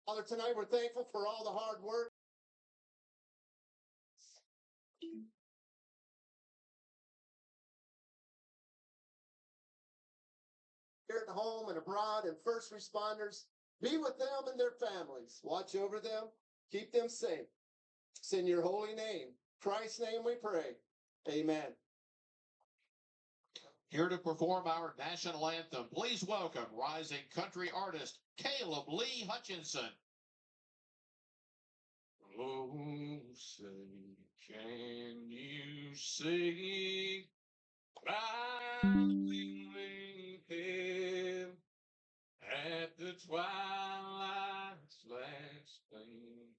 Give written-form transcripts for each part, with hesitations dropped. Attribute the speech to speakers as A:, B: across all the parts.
A: Father, tonight we're thankful for all the hard work. Here at home and abroad, and first responders, be with them and their families. Watch over them, keep them safe. It's in your holy name, Christ's name we pray. Amen.
B: Here to perform our national anthem, please welcome rising country artist Caleb Lee Hutchinson. Oh, say, can you sing Rising Hill at the twilight's last gleam,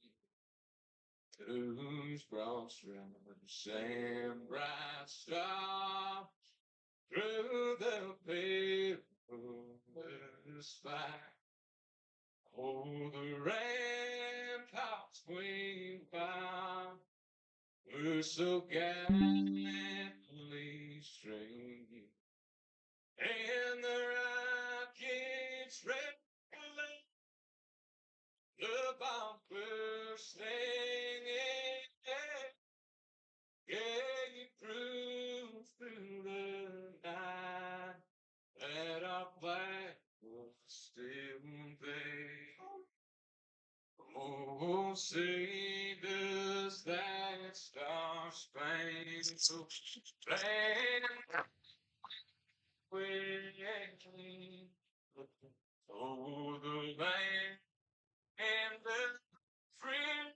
B: whose broad strands and bright stars through the perilous fight. Oh, the ramparts swing by were so gallantly streamed, and the rockets regulate the bombers singing, gave proof through the night that our flag was still there. Oh, say does that star-spangled banner wave over the land and the free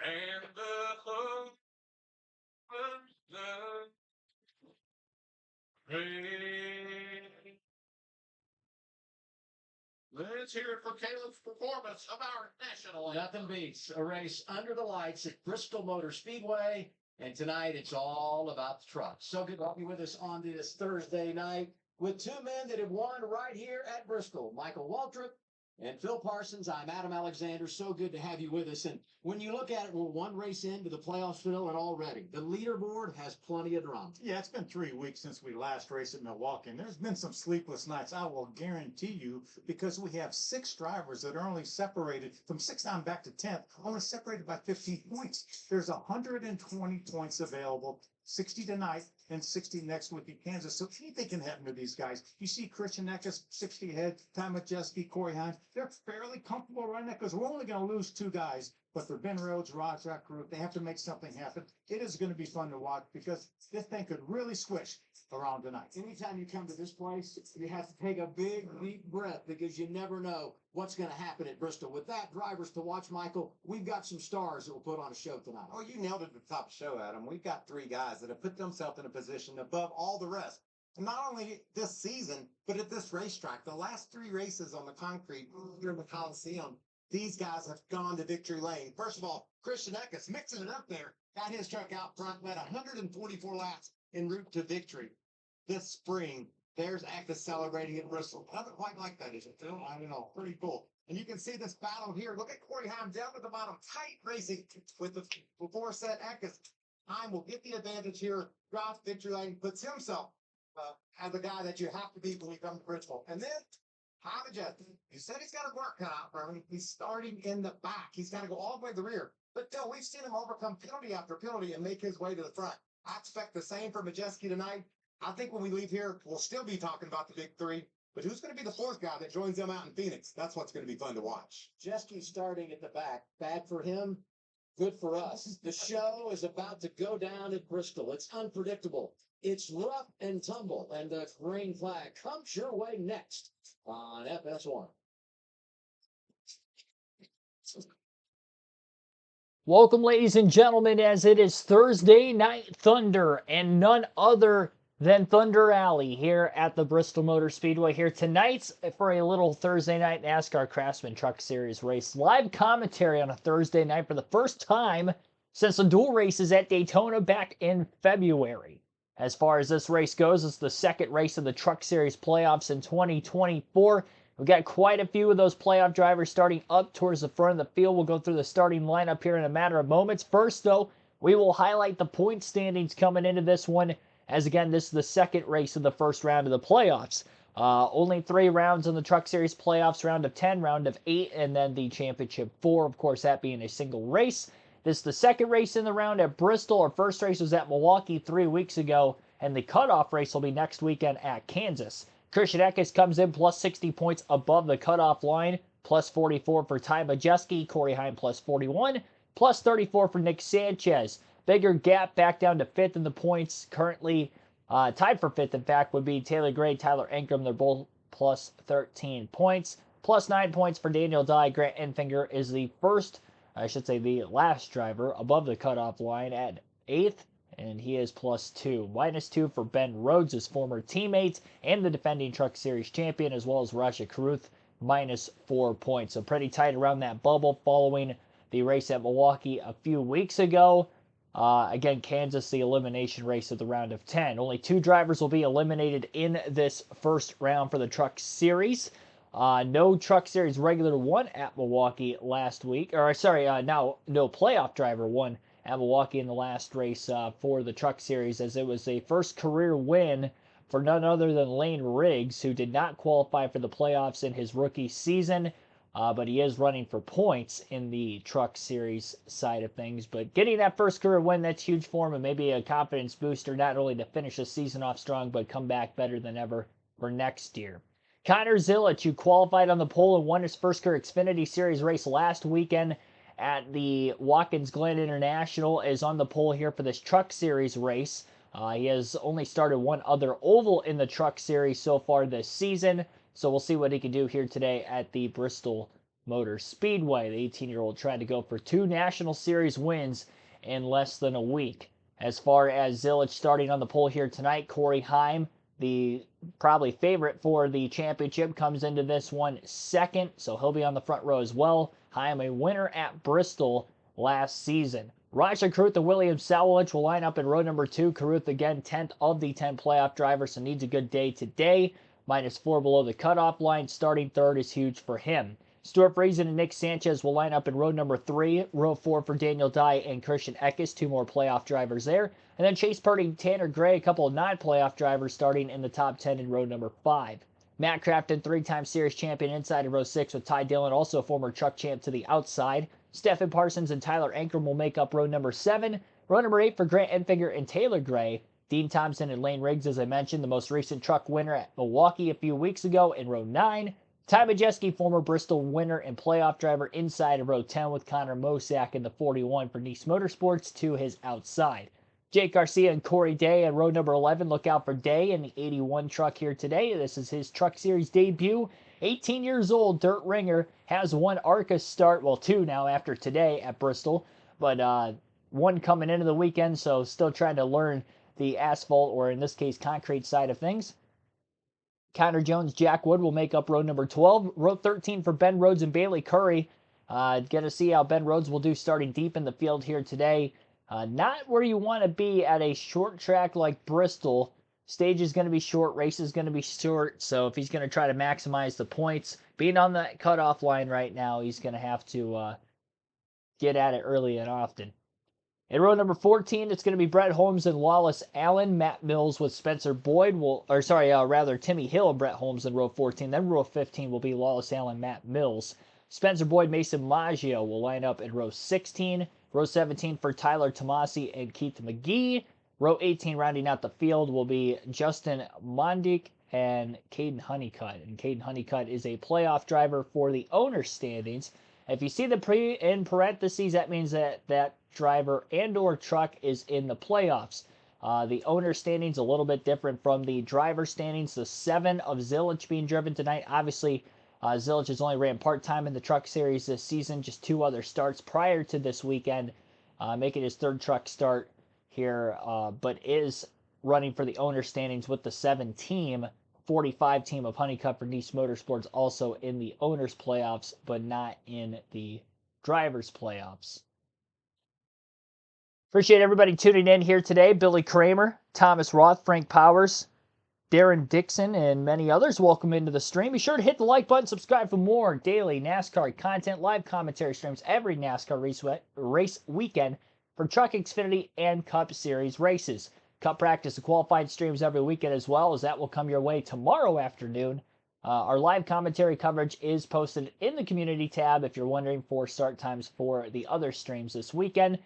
B: and the hope of love rain. Let's hear it for Caleb's performance of our national anthem.
C: Nothing beats a race under the lights at Bristol Motor Speedway. And tonight it's all about the trucks. So good to have you with us on this Thursday night with two men that have won right here at Bristol, Michael Waltrip and Phil Parsons. I'm Adam Alexander. So good to have you with us. And when you look at it, we're one race into the playoffs, Phil, and already the leaderboard has plenty of drama.
D: Yeah, it's been 3 weeks since we last raced at Milwaukee, and there's been some sleepless nights, I will guarantee you, because we have 6 drivers that are only separated from 6th down back to 10th, only separated by 15 points. There's 120 points available, 60 tonight and 60 next week in Kansas. So anything can happen to these guys. You see Christian Eckes 60 ahead, Ty Majeski, Corey Hines. They're fairly comfortable right now because we're only going to lose 2 guys. But for Ben Rhodes, Rajak Group, they have to make something happen. It is going to be fun to watch because this thing could really switch around tonight.
C: Anytime you come to this place, you have to take a big, deep breath because you never know what's going to happen at Bristol. With that, drivers to watch, Michael, we've got some stars that will put on a show tonight.
E: Oh, you nailed it at the top of the show, Adam. We've got 3 guys that have put themselves in a position above all the rest. And not only this season, but at this racetrack. The last 3 races on the concrete here in the Coliseum, these guys have gone to victory lane. First of all, Christian Eckes mixing it up there. Got his truck out front, led 144 laps en route to victory. This spring, there's Eckes celebrating at Bristol. Nothing quite like that, is it, Phil? I don't know. Pretty cool. And you can see this battle here. Look at Corey Haim down at the bottom. Tight racing with the before set Eckes. Haim will get the advantage here. Drops victory lane. Puts himself as the guy that you have to beat when you come to Bristol. And then Ty Majeski, you said he's got to work cut out for him. He's starting in the back. He's got to go all the way to the rear. But no, we've seen him overcome penalty after penalty and make his way to the front. I expect the same for Majeski tonight. I think when we leave here, we'll still be talking about the big 3. But who's going to be the 4th guy that joins them out in Phoenix? That's what's going to be fun to watch.
C: Majeski starting at the back. Bad for him, good for us. The show is about to go down at Bristol. It's unpredictable. It's rough and tumble. And the green flag comes your way next on FS1.
F: Welcome, ladies and gentlemen, as it is Thursday Night Thunder and none other than Thunder Alley here at the Bristol Motor Speedway here tonight for a little Thursday night NASCAR Craftsman Truck Series race. Live commentary on a Thursday night for the first time since the dual races at Daytona back in February. As far as this race goes, it's the second race of the Truck Series playoffs in 2024. We've got quite a few of those playoff drivers starting up towards the front of the field. We'll go through the starting lineup here in a matter of moments. First, though, we will highlight the point standings coming into this one, as again, this is the second race of the first round of the playoffs. Only 3 rounds in the Truck Series playoffs, round of 10, round of 8, and then the championship 4, of course, that being a single race. This is the second race in the round at Bristol. Our first race was at Milwaukee 3 weeks ago, and the cutoff race will be next weekend at Kansas. Christian Eckes comes in plus 60 points above the cutoff line, plus 44 for Ty Majeski, Corey Heim plus 41, plus 34 for Nick Sanchez. Bigger gap back down to 5th in the points. Currently tied for 5th, in fact, would be Taylor Gray, Tyler Ankrum. They're both plus 13 points. Plus 9 points for Daniel Dye. Grant Enfinger is the last driver above the cutoff line at 8th, and he is plus 2. Minus 2 for Ben Rhodes, his former teammate, and the defending Truck Series champion, as well as Rasha Caruth, minus 4 points. So pretty tight around that bubble following the race at Milwaukee a few weeks ago. Again, Kansas, the elimination race of the round of 10. Only 2 drivers will be eliminated in this first round for the Truck Series. No Truck Series regular won at Milwaukee last week. No playoff driver won at Milwaukee in the last race for the Truck Series, as it was a first career win for none other than Lane Riggs, who did not qualify for the playoffs in his rookie season. But he is running for points in the Truck Series side of things. But getting that first career win, that's huge for him, and maybe a confidence booster, not only to finish the season off strong, but come back better than ever for next year. Connor Zilic, who qualified on the pole and won his first career Xfinity Series race last weekend at the Watkins Glen International, is on the pole here for this Truck Series race. He has only started one other oval in the Truck Series so far this season. So we'll see what he can do here today at the Bristol Motor Speedway. The 18-year-old trying to go for 2 National Series wins in less than a week. As far as Zilic starting on the pole here tonight, Corey Heim, the probably favorite for the championship, comes into this one second, so he'll be on the front row as well. Heim, a winner at Bristol last season. Rasha Caruth and William Sawalich will line up in row number 2. Caruth again, 10th of the 10 playoff drivers, so needs a good day today. Minus 4 below the cutoff line. Starting 3rd is huge for him. Stuart Friesen and Nick Sanchez will line up in row number 3. Row 4 for Daniel Dye and Christian Eckes, 2 more playoff drivers there. And then Chase Purdy, Tanner Gray, a couple of non-playoff drivers starting in the top 10 in row number 5. Matt Crafton, 3-time series champion, inside of row 6 with Ty Dillon, also former truck champ, to the outside. Stephen Parsons and Tyler Ankrum will make up row number 7. Row number 8 for Grant Enfinger and Taylor Gray. Dean Thompson and Lane Riggs, as I mentioned, the most recent truck winner at Milwaukee a few weeks ago in row 9. Ty Majeski, former Bristol winner and playoff driver, inside of row 10 with Connor Mosack in the 41 for Nice Motorsports to his outside. Jake Garcia and Corey Day at row number 11. Look out for Day in the 81 truck here today. This is his Truck Series debut. 18 years old, dirt ringer, has 1 ARCA start, well 2 now after today at Bristol, but 1 coming into the weekend, so still trying to learn the asphalt, or in this case, concrete side of things. Connor Jones, Jack Wood will make up row number 12. Row 13 for Ben Rhodes and Bailey Curry. Going to see how Ben Rhodes will do starting deep in the field here today. Not where you want to be at a short track like Bristol. Stage is going to be short, race is going to be short, so if he's going to try to maximize the points, being on that cutoff line right now, he's going to have to get at it early and often. In row number 14, it's going to be Brett Holmes and Wallace Allen. Matt Mills with Spencer Boyd Timmy Hill and Brett Holmes in row 14. Then row 15 will be Wallace Allen, Matt Mills. Spencer Boyd, Mason Maggio will line up in row 16. Row 17 for Tyler Tomasi and Keith McGee. Row 18 rounding out the field will be Justin Mondick and Caden Honeycutt. And Caden Honeycutt is a playoff driver for the owner's standings. If you see the in parentheses, that means that driver and or truck is in the playoffs. The owner standings a little bit different from the driver standings. The 7 of Zilic being driven tonight. Obviously, Zilic has only ran part-time in the Truck Series this season, just 2 other starts prior to this weekend, making his 3rd truck start here, but is running for the owner standings with the 7-team, 45 team of Honeycutt for Nice Motorsports, also in the owner's playoffs, but not in the driver's playoffs. Appreciate everybody tuning in here today. Billy Kramer, Thomas Roth, Frank Powers, Darren Dixon, and many others. Welcome into the stream. Be sure to hit the like button, subscribe for more daily NASCAR content, live commentary streams every NASCAR race weekend for Truck Xfinity and Cup Series races. Cup practice and qualifying streams every weekend as well, as that will come your way tomorrow afternoon. Our live commentary coverage is posted in the community tab if you're wondering for start times for the other streams this weekend.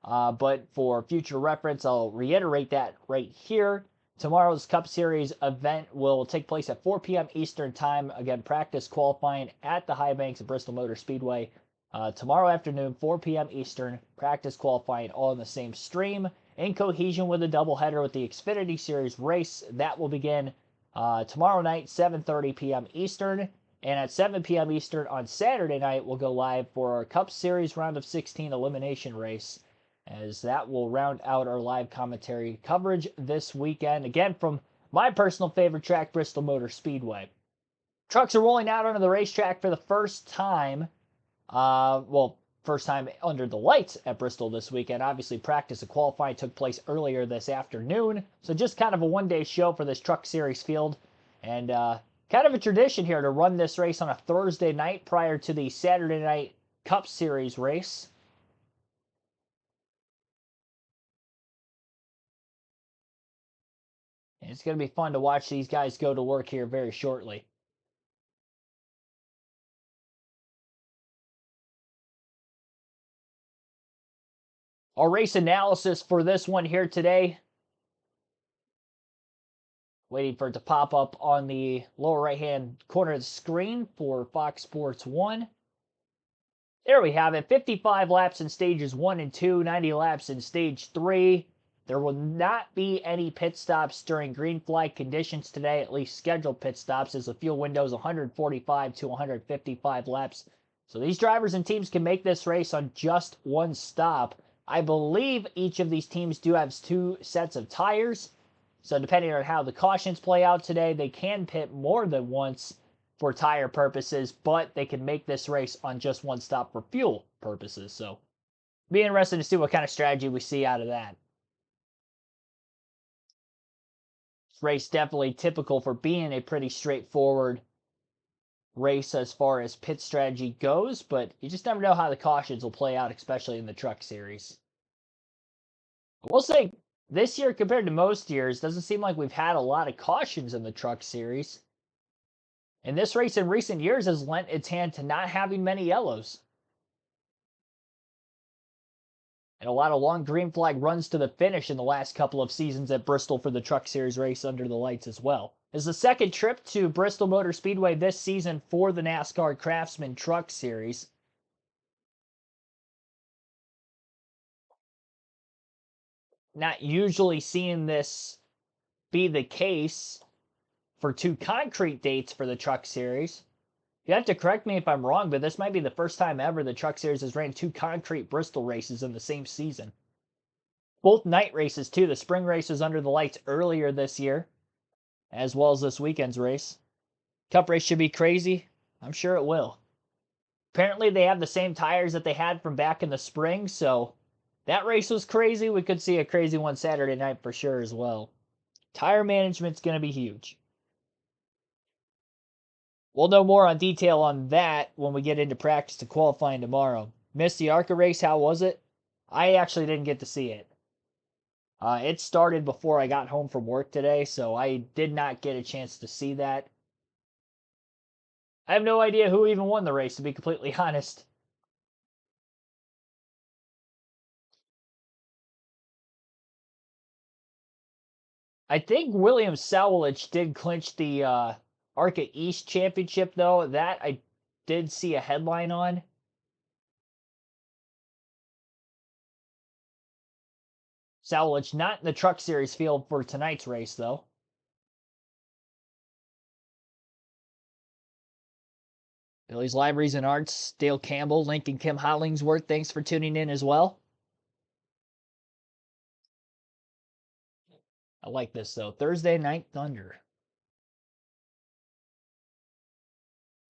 F: But for future reference, I'll reiterate that right here. Tomorrow's Cup Series event will take place at 4 p.m. Eastern Time. Again, practice qualifying at the High Banks of Bristol Motor Speedway. Tomorrow afternoon, 4 p.m. Eastern, practice qualifying all in the same stream, in cohesion with a doubleheader with the Xfinity Series race. That will begin tomorrow night, 7:30 p.m. Eastern. And at 7 p.m. Eastern on Saturday night, we'll go live for our Cup Series Round of 16 elimination race, as that will round out our live commentary coverage this weekend. Again, from my personal favorite track, Bristol Motor Speedway. Trucks are rolling out onto the racetrack for the first time. First time under the lights at Bristol this weekend. Obviously, practice and qualifying took place earlier this afternoon. So just kind of a one-day show for this Truck Series field. And kind of a tradition here to run this race on a Thursday night prior to the Saturday night Cup Series race. And it's going to be fun to watch these guys go to work here very shortly. Our race analysis for this one here today. Waiting for it to pop up on the lower right-hand corner of the screen for Fox Sports 1. There we have it. 55 laps in stages 1 and 2, 90 laps in stage 3. There will not be any pit stops during green flag conditions today, at least scheduled pit stops, as the fuel window is 145 to 155 laps. So these drivers and teams can make this race on just one stop. I believe each of these teams do have 2 sets of tires. So depending on how the cautions play out today, they can pit more than once for tire purposes, but they can make this race on just one stop for fuel purposes. So be interested to see what kind of strategy we see out of that. This race definitely typical for being a pretty straightforward race as far as pit strategy goes, but you just never know how the cautions will play out, especially in the Truck Series. I will say, this year compared to most years, doesn't seem like we've had a lot of cautions in the Truck Series. And this race in recent years has lent its hand to not having many yellows. And a lot of long green flag runs to the finish in the last couple of seasons at Bristol for the Truck Series race under the lights as well. It's the second trip to Bristol Motor Speedway this season for the NASCAR Craftsman Truck Series. Not usually seeing this be the case for 2 concrete dates for the Truck Series. You have to correct me if I'm wrong, but this might be the first time ever the Truck Series has ran 2 concrete Bristol races in the same season. Both night races too. The spring race was under the lights earlier this year, as well as this weekend's race. Cup race should be crazy. I'm sure it will. Apparently they have the same tires that they had from back in the spring, so that race was crazy. We could see a crazy one Saturday night for sure as well. Tire management's going to be huge. We'll know more on detail on that when we get into practice to qualifying tomorrow. Missed the ARCA race. How was it? I actually didn't get to see it. It started before I got home from work today, so I did not get a chance to see that. I have no idea who even won the race, to be completely honest. I think William Sowlich did clinch the ARCA East Championship, though. That I did see a headline on. Sowlich not in the Truck Series field for tonight's race, though. Billy's Libraries and Arts, Dale Campbell, Lincoln Kim Hollingsworth, thanks for tuning in as well. I like this, though. Thursday Night Thunder.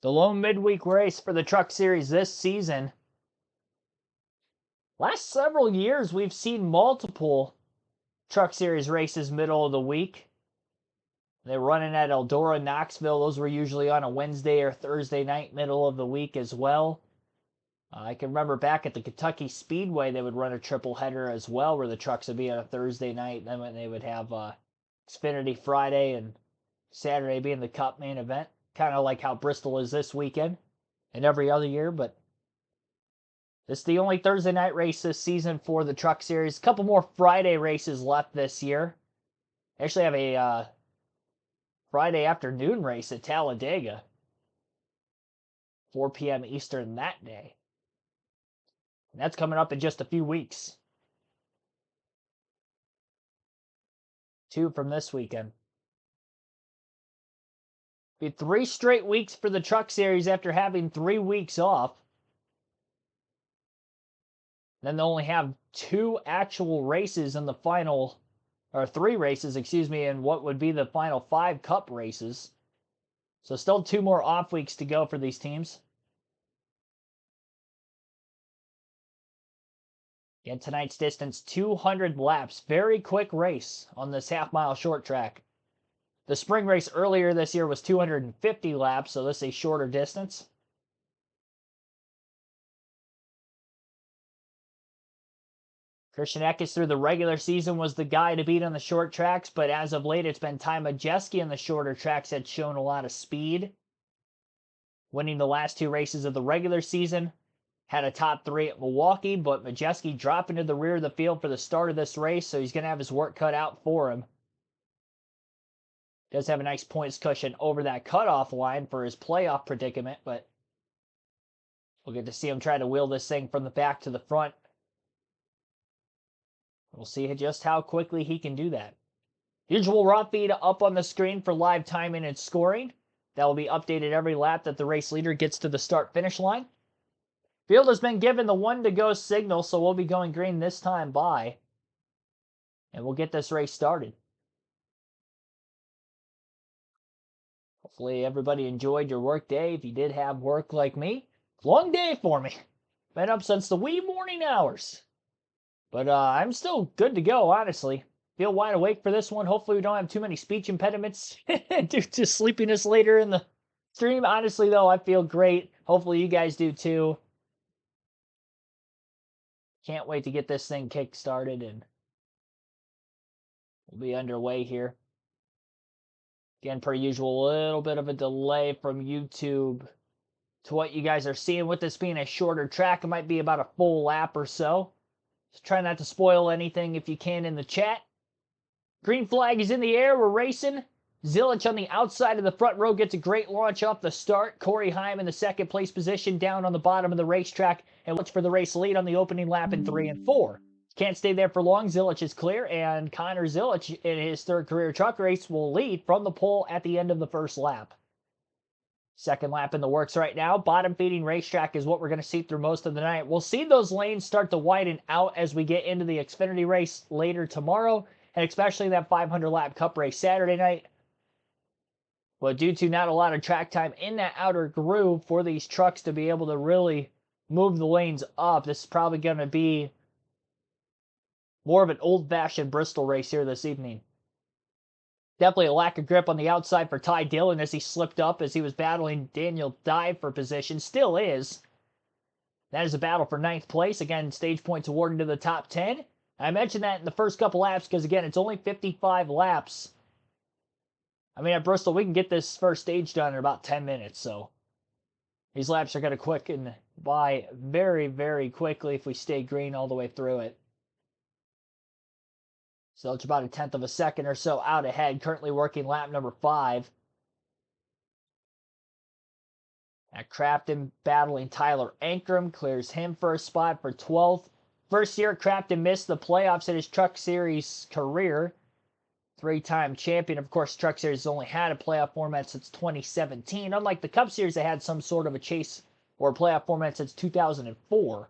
F: The lone midweek race for the Truck Series this season. Last several years, we've seen multiple Truck Series races middle of the week. They're running at Eldora, Knoxville. Those were usually on a Wednesday or Thursday night, middle of the week as well. I can remember back at the Kentucky Speedway, they would run a triple header as well, where the trucks would be on a Thursday night. Then when they would have Xfinity Friday and Saturday being the Cup main event, kind of like how Bristol is this weekend and every other year. But this is the only Thursday night race this season for the Truck Series. A couple more Friday races left this year. They actually have a Friday afternoon race at Talladega, 4 p.m. Eastern that day. And that's coming up in just a few weeks. 2 from this weekend. Be 3 straight weeks for the Truck Series after having 3 weeks off. Then they'll only have 2 actual races in the final, or 3 races, excuse me, in what would be the final 5 Cup races. So still 2 more off weeks to go for these teams. Again, tonight's distance, 200 laps. Very quick race on this half-mile short track. The spring race earlier this year was 250 laps, so this is a shorter distance. Christian Eckes through the regular season was the guy to beat on the short tracks, but as of late it's been Ty Majeski on the shorter tracks had shown a lot of speed. Winning the last 2 races of the regular season. Had a top 3 at Milwaukee, but Majeski dropping to the rear of the field for the start of this race, so he's going to have his work cut out for him. Does have a nice points cushion over that cutoff line for his playoff predicament, but we'll get to see him try to wheel this thing from the back to the front. We'll see just how quickly he can do that. Usual raw feed up on the screen for live timing and scoring. That will be updated every lap that the race leader gets to the start-finish line. Field has been given the 1-to-go signal, so we'll be going green this time by. And we'll get this race started. Hopefully everybody enjoyed your work day. If you did have work like me, long day for me. Been up since the wee morning hours. But I'm still good to go, honestly. Feel wide awake for this one. Hopefully we don't have too many speech impediments due to sleepiness later in the stream. Honestly, though, I feel great. Hopefully you guys do too. Can't wait to get this thing kick-started, and we'll be underway here. Again, per usual, a little bit of a delay from YouTube to what you guys are seeing. With this being a shorter track, it might be about a full lap or so. Just try not to spoil anything if you can in the chat. Green flag is in the air. We're racing. Zilich on the outside of the front row gets a great launch off the start. Corey Heim in the second place position down on the bottom of the racetrack and looks for the race lead on the opening lap in 3 and 4. Can't stay there for long. Zilich is clear, and Connor Zilich in his 3rd career truck race will lead from the pole at the end of the 1st lap. 2nd lap in the works right now. Bottom feeding racetrack is what we're going to see through most of the night. We'll see those lanes start to widen out as we get into the Xfinity race later tomorrow, and especially that 500 lap Cup race Saturday night. But due to not a lot of track time in that outer groove for these trucks to be able to really move the lanes up, this is probably going to be more of an old-fashioned Bristol race here this evening. Definitely a lack of grip on the outside for Ty Dillon as he slipped up as he was battling Daniel Dye for position. Still is. That is a battle for 9th place. Again, stage points awarded to the top 10. I mentioned that in the first couple laps because, again, it's only 55 laps. I mean, at Bristol, we can get this first stage done in about 10 minutes, so these laps are going to quicken by very, very quickly if we stay green all the way through it. So it's about a 1/10 of a second or so out ahead, currently working lap number 5. At Craftsman battling Tyler Ankrum, clears him for a spot for 12th. First year, Craftsman missed the playoffs in his Truck Series career. 3-time champion. Of course, Truck Series has only had a playoff format since 2017. Unlike the Cup Series, they had some sort of a chase or a playoff format since 2004.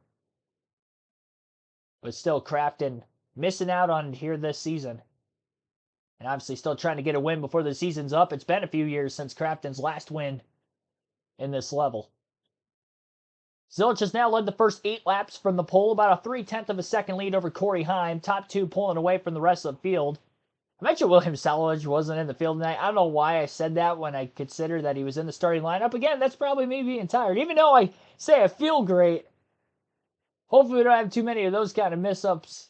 F: But still, Craftsman missing out on here this season. And obviously still trying to get a win before the season's up. It's been a few years since Craftsman's last win in this level. Zilich has now led the first 8 laps from the pole, about a 3/10 of a second lead over Corey Heim. Top 2 pulling away from the rest of the field. I mentioned William Salovich wasn't in the field tonight. I don't know why I said that when I consider that he was in the starting lineup. Again, that's probably me being tired. Even though I say I feel great, Hopefully we don't have too many of those kind of miss-ups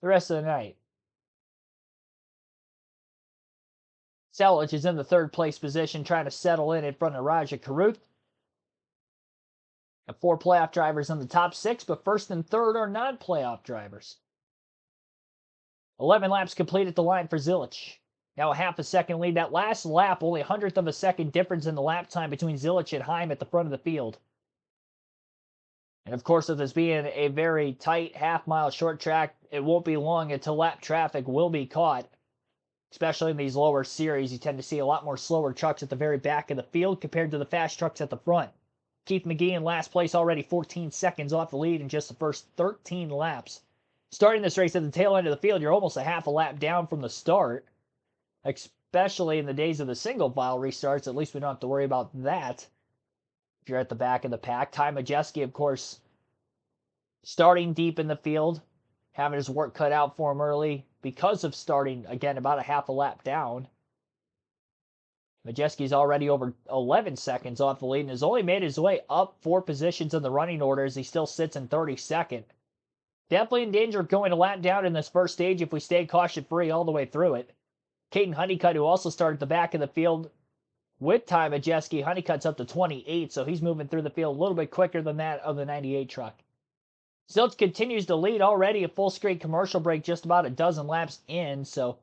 F: the rest of the night. Selich is in the third place position, trying to settle in front of Raja Karuth. Got 4 playoff drivers in the top 6, but first and third are non-playoff drivers. 11 laps complete at the line for Zilich. Now a half a second lead. That last lap, only 100th of a second difference in the lap time between Zilich and Heim at the front of the field. And of course, with this being a very tight half-mile short track, it won't be long until lap traffic will be caught. Especially in these lower series, you tend to see a lot more slower trucks at the very back of the field compared to the fast trucks at the front. Keith McGee in last place, already 14 seconds off the lead in just the first 13 laps. Starting this race at the tail end of the field, you're almost a half a lap down from the start. Especially in the days of the single file restarts, at least we don't have to worry about that. If you're at the back of the pack. Ty Majeski, of course, starting deep in the field, having his work cut out for him early because of starting, again, about a half a lap down. Majeski's already over 11 seconds off the lead and has only made his way up 4 positions in the running order as he still sits in 32nd. Definitely in danger of going a lap down in this first stage if we stay caution-free all the way through it. Caden Honeycutt, who also started at the back of the field with Ty Majeski, Honeycutt's up to 28, so he's moving through the field a little bit quicker than that of the 98 truck. Zilich continues to lead already a full straight commercial break just about a dozen laps in, so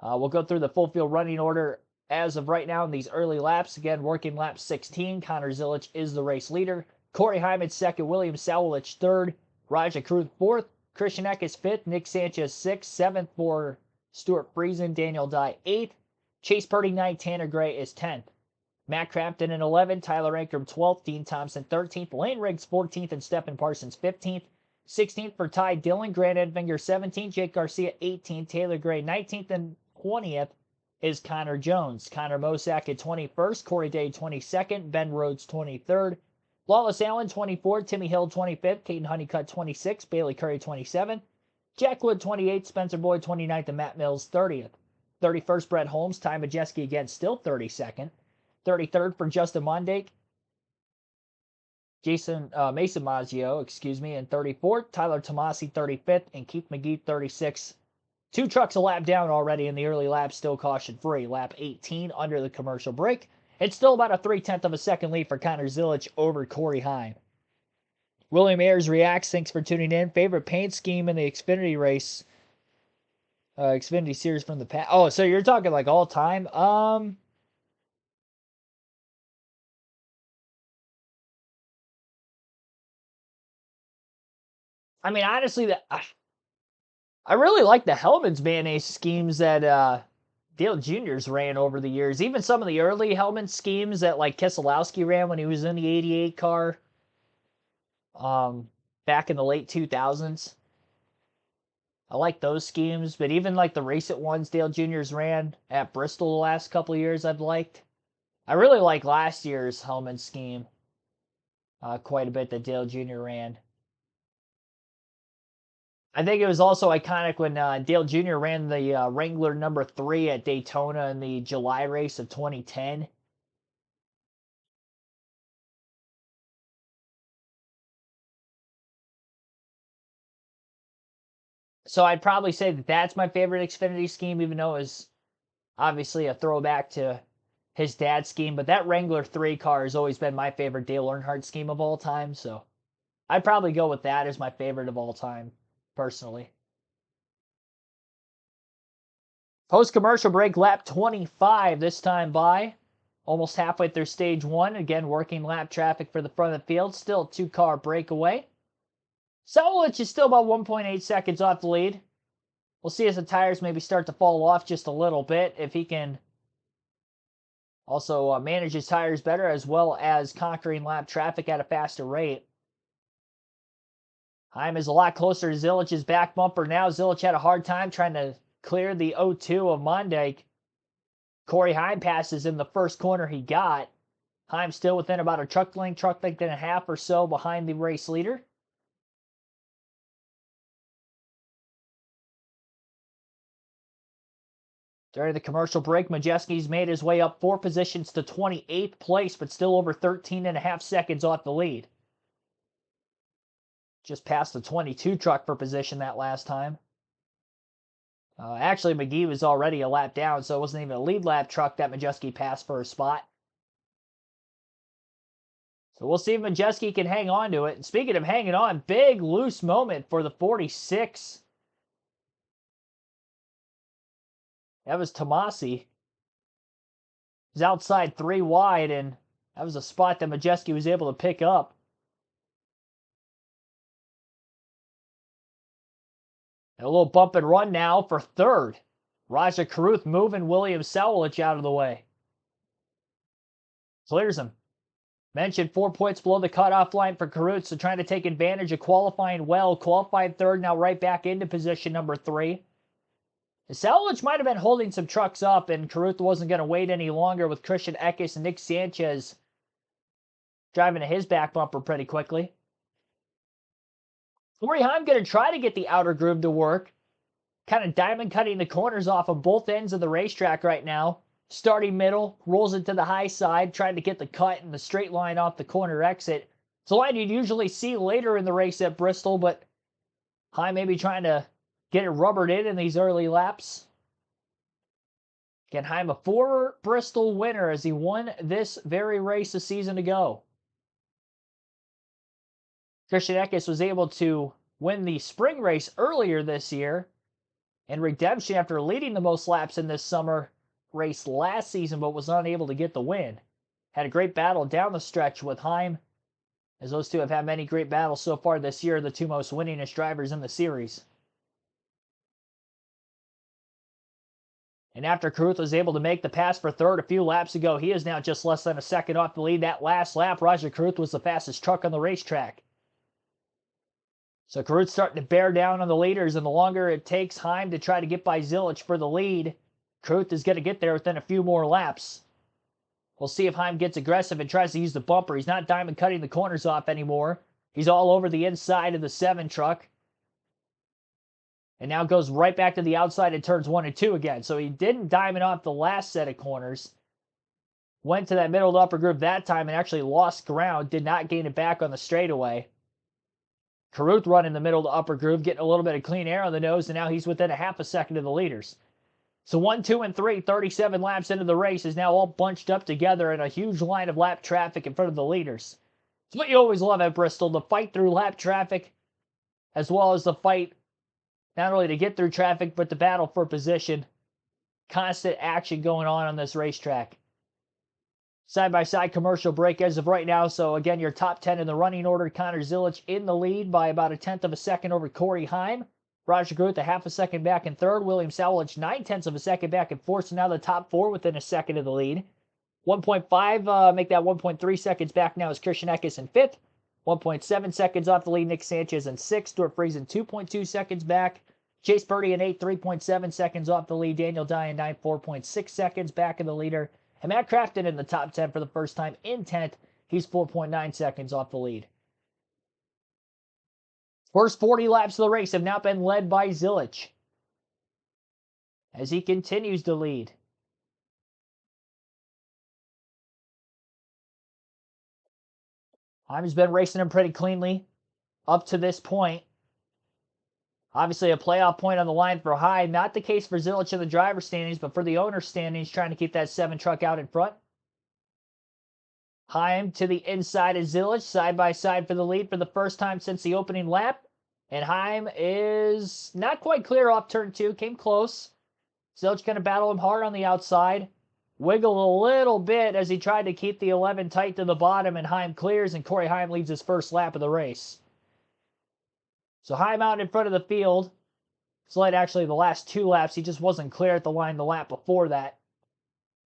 F: we'll go through the full field running order as of right now in these early laps. Again, working lap 16, Connor Zilich is the race leader. Corey Hyman second, William Sawalich third, Raja Kruth fourth, Christian Eck is fifth, Nick Sanchez sixth, seventh for Stuart Friesen, Daniel Dye 8th, Chase Purdy 9th, Tanner Gray is 10th. Matt Crampton in 11th, Tyler Ankrum 12th, Dean Thompson 13th, Lane Riggs 14th, and Stephen Parsons 15th. 16th for Ty Dillon, Grant Edfinger 17th, Jake Garcia 18th, Taylor Gray 19th, and 20th is Connor Jones. Connor Mosak at 21st, Corey Day 22nd, Ben Rhodes 23rd, Lawless Allen 24th, Timmy Hill 25th, Caden Honeycutt 26th, Bailey Curry 27th, Jack Wood 28th, Spencer Boyd 29th, and Matt Mills 30th. 31st, Brett Holmes, Ty Majeski again still 32nd. 33rd for Justin Mondake, Mason Maggio, and 34th, Tyler Tomasi 35th, and Keith McGee 36th. 2 trucks a lap down already in the early laps, still caution-free. Lap 18 under the commercial break. It's still about a 3/10 of a second lead for Connor Zilich over Corey Heim. William Ayers reacts, thanks for tuning in. Favorite paint scheme in the Xfinity race? Xfinity series from the past. Oh, so you're talking like all time? I mean, honestly, I really like the Hellman's mayonnaise schemes that Dale Jr.'s ran over the years. Even some of the early Hellman schemes that like Keselowski ran when he was in the 88 car back in the late 2000s. I like those schemes, but even like the recent ones Dale Jr.'s ran at Bristol the last couple of years I've liked. I really like last year's Hellman scheme quite a bit that Dale Jr. ran. I think it was also iconic when Dale Jr. ran the Wrangler number 3 at Daytona in the July race of 2010. So I'd probably say that that's my favorite Xfinity scheme, even though it was obviously a throwback to his dad's scheme. But that Wrangler 3 car has always been my favorite Dale Earnhardt scheme of all time. So I'd probably go with that as my favorite of all time, personally. Post-commercial break, lap 25 this time by. Almost halfway through stage 1. Again, working lap traffic for the front of the field. Still a 2-car breakaway. Sawalich is still about 1.8 seconds off the lead. We'll see as the tires maybe start to fall off just a little bit. If he can also manage his tires better as well as conquering lap traffic at a faster rate. Heim is a lot closer to Zilich's back bumper now. Zilich had a hard time trying to clear the 0-2 of Mondake. Corey Heim passes in the first corner he got. Heim still within about a truck length and a half or so behind the race leader. During the commercial break, Majeski's made his way up 4 positions to 28th place, but still over 13 and a half seconds off the lead. Just passed the 22 truck for position that last time. Actually, McGee was already a lap down, so it wasn't even a lead lap truck that Majeski passed for a spot. So we'll see if Majeski can hang on to it. And speaking of hanging on, big loose moment for the 46. That was Tomasi. He's outside 3 wide, and that was a spot that Majeski was able to pick up. And a little bump and run now for third. Raja Caruth moving William Sawalich out of the way. Clears him. Mentioned 4 points below the cutoff line for Caruth, so trying to take advantage of qualifying well. Qualified third, now right back into position number 3. Sawalich might have been holding some trucks up, and Caruth wasn't going to wait any longer with Christian Eckes and Nick Sanchez driving to his back bumper pretty quickly. Corey Heim going to try to get the outer groove to work. Kind of diamond cutting the corners off of both ends of the racetrack right now. Starting middle, rolls it to the high side, trying to get the cut and the straight line off the corner exit. It's a line you'd usually see later in the race at Bristol, but Heim may be trying to get it rubbered in these early laps. Again, Heim, a former Bristol winner as he won this very race a season ago. Christian Eckes was able to win the spring race earlier this year, and Redemption, after leading the most laps in this summer race last season, but was unable to get the win. Had a great battle down the stretch with Heim, as those two have had many great battles so far this year, the two most winningest drivers in the series. And after Caruth was able to make the pass for third a few laps ago, he is now just less than a second off the lead. That last lap, Raja Caruth was the fastest truck on the racetrack. So Caruth's starting to bear down on the leaders, and the longer it takes Heim to try to get by Zilich for the lead, Caruth is going to get there within a few more laps. We'll see if Heim gets aggressive and tries to use the bumper. He's not diamond cutting the corners off anymore. He's all over the inside of the 7 truck. And now goes right back to the outside at turns 1 and 2 again. So he didn't diamond off the last set of corners. Went to that middle to upper groove that time and actually lost ground. Did not gain it back on the straightaway. Caruth running the middle to upper groove, getting a little bit of clean air on the nose, and now he's within a half a second of the leaders. So 1, 2, and 3, 37 laps into the race is now all bunched up together in a huge line of lap traffic in front of the leaders. It's what you always love at Bristol, the fight through lap traffic, as well as the fight not only to get through traffic, but the battle for position. Constant action going on this racetrack. Side-by-side commercial break as of right now. So again, your top 10 in the running order. Connor Zilich in the lead by about 1/10 of a second over Corey Heim. Raja Caruth a half a second back in third. William Sawalich 9/10 of a second back in fourth. So now the top 4 within a second of the lead. 1.5, make that 1.3 seconds back now is Christian Eckes in fifth. 1.7 seconds off the lead, Nick Sanchez in sixth. Stuart Friesen 2.2 seconds back. Chase Purdy in 8th, 3.7 seconds off the lead. Daniel Dye in 9th, 4.6 seconds back of the leader. And Matt Crafton in the top 10 for the first time in 10th. He's 4.9 seconds off the lead. First 40 laps of the race have now been led by Zilich as he continues to lead. Heim's been racing him pretty cleanly up to this point. Obviously, a playoff point on the line for Heim. Not the case for Zilich in the driver's standings, but for the owner's standings, trying to keep that 7 truck out in front. Heim to the inside of Zilich, side by side for the lead for the first time since the opening lap. And Heim is not quite clear off turn 2, came close. Zilich going to battle him hard on the outside. Wiggle a little bit as he tried to keep the 11 tight to the bottom, and Heim clears, and Corey Heim leads his first lap of the race. So Heim out in front of the field. It's led actually the last 2 laps. He just wasn't clear at the line the lap before that.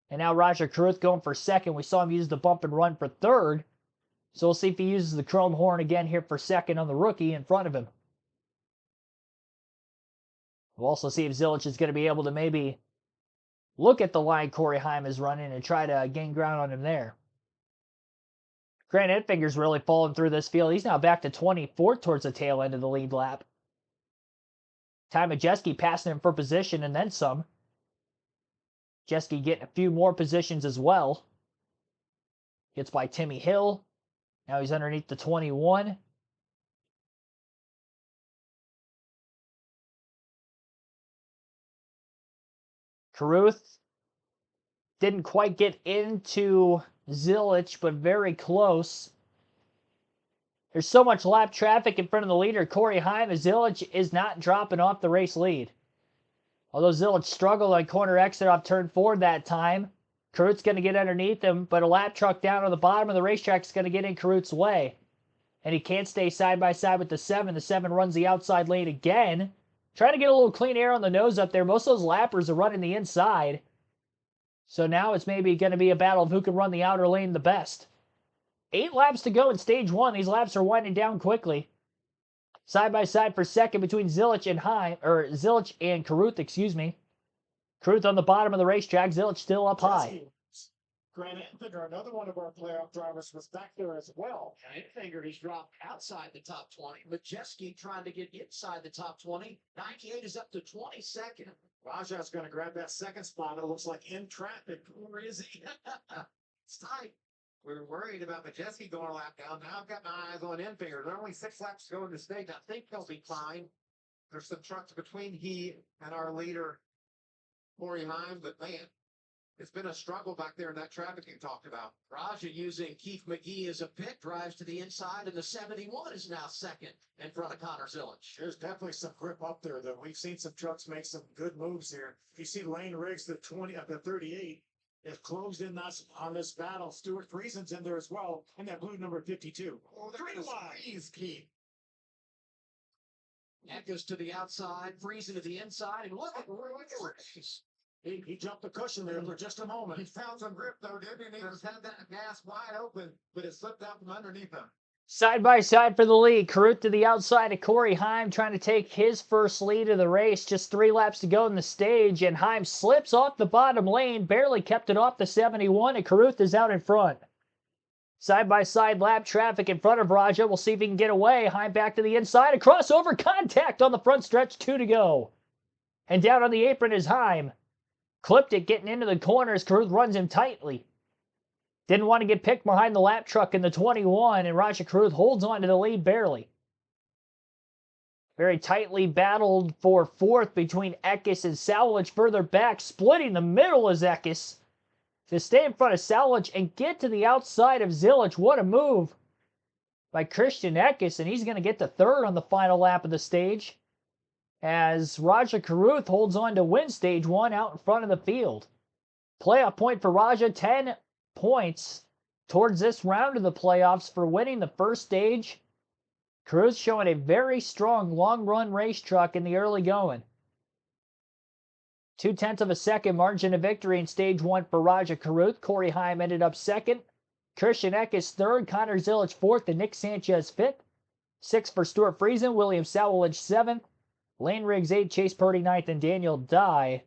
F: And now Raja Caruth going for second. We saw him use the bump and run for third. So we'll see if he uses the chrome horn again here for second on the rookie in front of him. We'll also see if Zilich is going to be able to maybe look at the line Corey Heim is running and try to gain ground on him there. Grant Enfinger's really fallen through this field. He's now back to 24th towards the tail end of the lead lap. Ty Majeski passing him for position and then some. Majeski getting a few more positions as well. Gets by Timmy Hill. Now he's underneath the 21. Caruth didn't quite get into Zilich, but very close. There's so much lap traffic in front of the leader, Corey Heim, as Zilich is not dropping off the race lead. Although Zilich struggled on corner exit off turn 4 that time, Caruth's going to get underneath him, but a lap truck down on the bottom of the racetrack is going to get in Caruth's way. And he can't stay side by side with the 7. The 7 runs the outside lane again. Trying to get a little clean air on the nose up there. Most of those lappers are running the inside. So now it's maybe going to be a battle of who can run the outer lane the best. 8 laps to go in stage 1. These laps are winding down quickly. Side by side for second between Zilich and Caruth, excuse me. Caruth on the bottom of the racetrack. Zilich still up high.
G: Grant Enfinger, another one of our playoff drivers, was back there as well.
C: Enfinger, he's dropped outside the top 20. Majeski trying to get inside the top 20. 98 is up to 22nd.
G: Raja's going to grab that second spot. It looks like in traffic.
C: Where is he?
E: It's tight. We were worried about Majeski going a lap down. Now I've got my eyes on Enfinger. There are only 6 laps to go in the stage. I think they'll be fine. There's some trucks between he and our leader, Corey Heim, but man, it's been a struggle back there in that traffic you talked about.
C: Raja using Keith McGee as a pit, drives to the inside, and the 71 is now second in front of Connor Zilich.
G: There's definitely some grip up there, though. We've seen some trucks make some good moves here. You see Lane Riggs, the 38, is closed in on this battle. Stuart Friesen's in there as well, and that blue number 52.
E: Oh, there is Freeze, Keith.
C: Eckes to the outside, Friesen to the inside, and look at race.
G: He jumped the cushion there for just a moment.
E: He found some grip, though, didn't he? He just had that gas wide open, but it slipped out from underneath him.
F: Side by side for the lead. Caruth to the outside of Corey Heim, trying to take his first lead of the race. Just 3 laps to go in the stage, and Heim slips off the bottom lane, barely kept it off the 71, and Caruth is out in front. Side by side lap traffic in front of Raja. We'll see if he can get away. Heim back to the inside. A crossover contact on the front stretch. 2 to go. And down on the apron is Heim. Clipped it, getting into the corners. Caruth runs him tightly. Didn't want to get picked behind the lap truck in the 21, and Raja Caruth holds on to the lead barely. Very tightly battled for 4th between Eckes and Salich. Further back, splitting the middle is Eckes to stay in front of Salich and get to the outside of Zilich. What a move by Christian Eckes, and he's going to get to 3rd on the final lap of the stage, as Raja Caruth holds on to win stage 1 out in front of the field. Playoff point for Raja, 10 points towards this round of the playoffs for winning the first stage. Caruth showing a very strong long-run race truck in the early going. 0.2 of a second margin of victory in stage 1 for Raja Caruth. Corey Heim ended up 2nd. Christian Eckes 3rd. Connor Zilich 4th. And Nick Sanchez 5th. 6th for Stuart Friesen. William Salich 7th. Lane Riggs 8th. Chase Purdy 9th. And Daniel Dye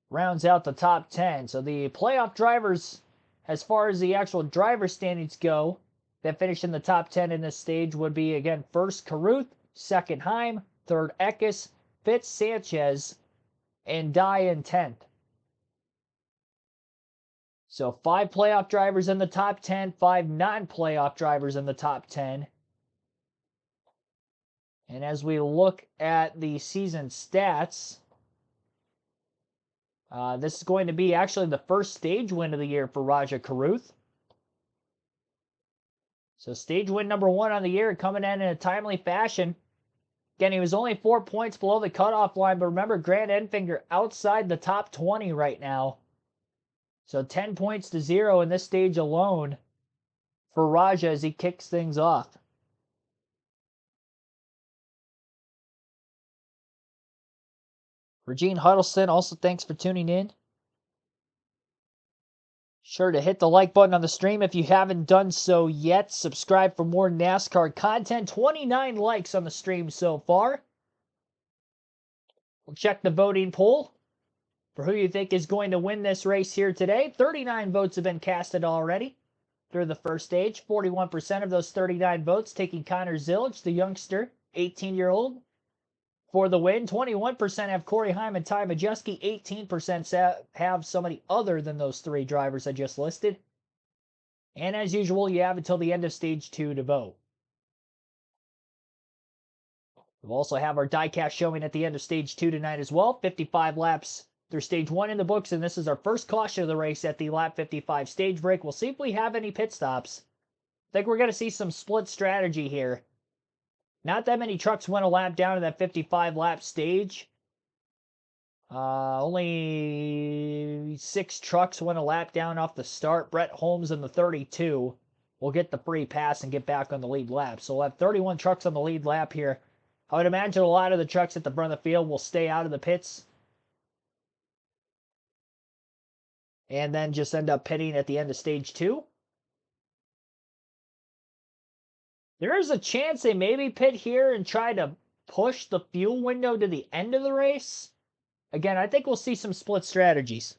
F: rounds out the top 10. So the playoff drivers, as far as the actual driver standings go, that finished in the top 10 in this stage would be, again, 1st Caruth, 2nd Heim, 3rd Eckes, 5th Sanchez, and Dye in 10th. So 5 playoff drivers in the top 10, 5 non-playoff drivers in the top 10. And as we look at the season stats, this is going to be actually the first stage win of the year for Raja Caruth. So stage win number 1 on the year, coming in a timely fashion. Again, he was only 4 points below the cutoff line, but remember, Grant Enfinger outside the top 20 right now. So 10 points to 0 in this stage alone for Raja as he kicks things off. Regine Huddleston, also thanks for tuning in. Sure to hit the like button on the stream if you haven't done so yet. Subscribe for more NASCAR content. 29 likes on the stream so far. We'll check the voting poll for who you think is going to win this race here today. 39 votes have been casted already through the first stage. 41% of those 39 votes taking Connor Zilich, the youngster, 18-year-old, for the win. 21% have Corey Heim and Ty Majeski. 18% have somebody other than those 3 drivers I just listed. And as usual, you have until the end of stage 2 to vote. We'll also have our diecast showing at the end of stage 2 tonight as well. 55 laps through stage 1 in the books, and this is our first caution of the race at the lap 55 stage break. We'll see if we have any pit stops. I think we're going to see some split strategy here. Not that many trucks went a lap down to that 55 lap stage. Only 6 trucks went a lap down off the start. Brett Holmes in the 32 will get the free pass and get back on the lead lap. So we'll have 31 trucks on the lead lap here. I would imagine a lot of the trucks at the front of the field will stay out of the pits and then just end up pitting at the end of stage 2. There is a chance they maybe pit here and try to push the fuel window to the end of the race. Again, I think we'll see some split strategies.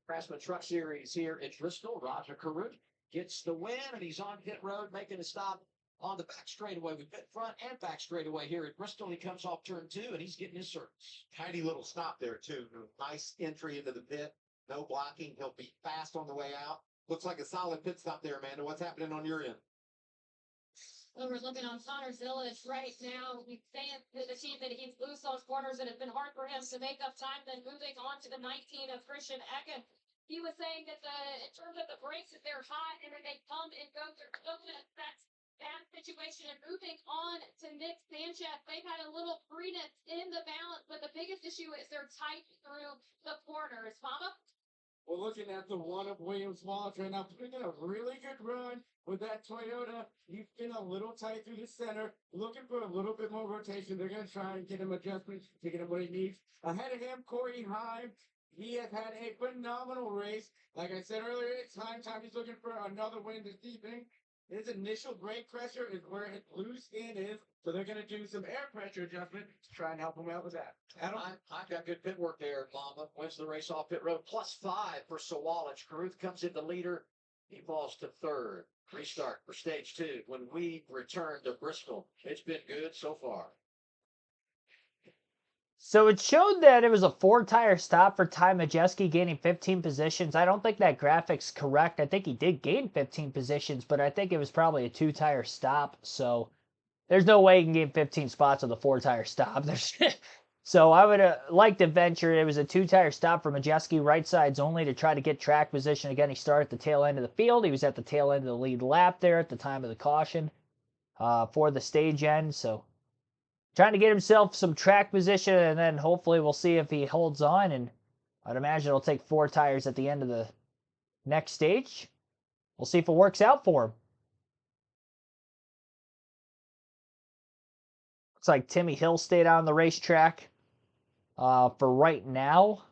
C: Craftsman Truck Series here at Bristol. Roger Carruth gets the win, and he's on pit road making a stop on the back straightaway. We pit front and back straightaway here at Bristol. He comes off turn 2, and he's getting his service.
E: Tidy little stop there, too. Nice entry into the pit. No blocking. He'll be fast on the way out. Looks like a solid pit stop there, Amanda. What's happening on your end?
H: Well, we're looking on Connor Zillage right now. He's saying to the team that he's loose those corners and it's been hard for him to make up time. Then moving on to the 19 of Christian Ecken. He was saying that in terms of the brakes, that they're hot and then they come and go through that's that situation. And moving on to Nick Sanchez, they've had a little freeness in the balance, but the biggest issue is they're tight through the corners. Mama?
G: We're looking at the one of Williams Wallace right now, putting in a really good run with that Toyota. He's been a little tight through the center, looking for a little bit more rotation. They're going to try and get him adjustments to get him what he needs. Ahead of him, Corey Heim. He has had a phenomenal race. Like I said earlier, it's time he's looking for another win this evening. His initial brake pressure is where his loose end is, so they're going to do some air pressure adjustment to try and help him out with that.
C: Adam, I've got good pit work there. Mama wins the race off pit road. +5 for Sawallich. Carruth comes in the leader. He falls to 3rd. Restart for stage 2 when we return to Bristol. It's been good so far.
F: So it showed that it was a 4-tire stop for Ty Majeski, gaining 15 positions. I don't think that graphic's correct. I think he did gain 15 positions, but I think it was probably a 2-tire stop. So there's no way he can gain 15 spots with a 4-tire stop. So I would have liked to venture it was a 2-tire stop for Majeski, right sides only, to try to get track position. Again, he started at the tail end of the field. He was at the tail end of the lead lap there at the time of the caution for the stage end. So trying to get himself some track position, and then hopefully we'll see if he holds on. And I'd imagine it'll take 4 tires at the end of the next stage. We'll see if it works out for him. Looks like Timmy Hill stayed on the racetrack for right now.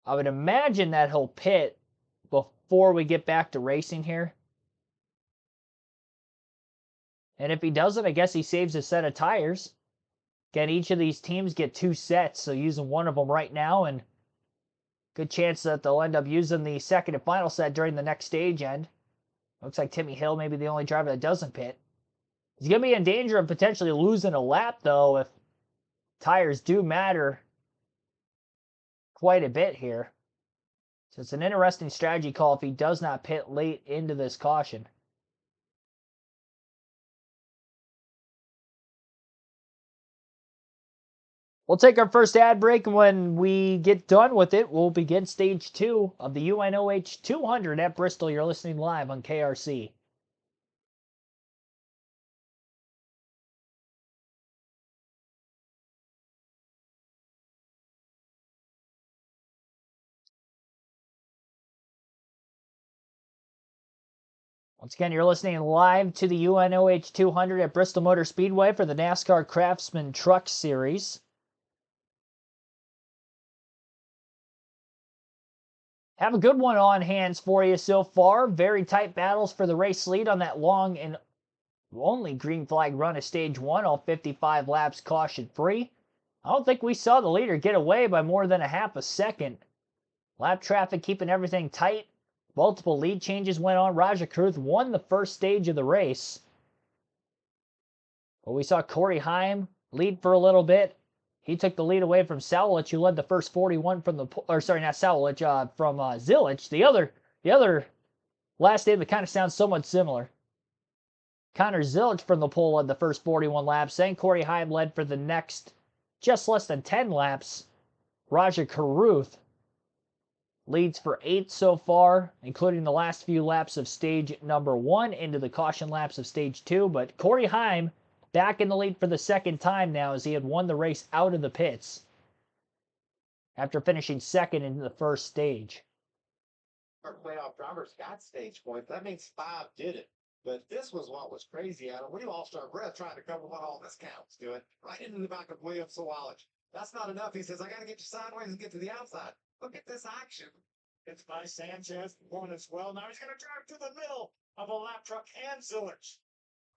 F: I would imagine that he'll pit before we get back to racing here. And if he doesn't, I guess he saves a set of tires. Again, each of these teams get 2 sets, so using one of them right now, and good chance that they'll end up using the second and final set during the next stage end. Looks like Timmy Hill may be the only driver that doesn't pit. He's going to be in danger of potentially losing a lap, though, if tires do matter quite a bit here. So it's an interesting strategy call if he does not pit late into this caution. We'll take our first ad break, and when we get done with it, we'll begin stage 2 of the UNOH 200 at Bristol. You're listening live on KRC. Once again, you're listening live to the UNOH 200 at Bristol Motor Speedway for the NASCAR Craftsman Truck Series. Have a good one on hands for you so far. Very tight battles for the race lead on that long and only green flag run of stage 1, all 55 laps caution free. I don't think we saw the leader get away by more than a half a second. Lap traffic keeping everything tight. Multiple lead changes went on. Roger Carruth won the first stage of the race. But we saw Corey Heim lead for a little bit. He took the lead away from Sowlich, who led the first 41 from the, or sorry, not Sowlich, from Zillage. The other last name that kind of sounds somewhat similar. Connor Zillage from the pole led the first 41 laps. Then Corey Heim led for the next just less than 10 laps Raja Caruth leads for 8th so far, including the last few laps of stage number 1 into the caution laps of stage 2. But Corey Heim back in the lead for the second time now, as he had won the race out of the pits after finishing second in the first stage.
E: Our playoff drivers got stage points. That means 5 did it. But this was what was crazy, Adam. We lost our breath trying to cover what all this counts doing. Right into the back of William Sawalich. That's not enough. He says, I got to get you sideways and get to the outside. Look at this action.
G: It's by Sanchez going as well. Now he's going to drive to the middle of a lap truck and Zilich.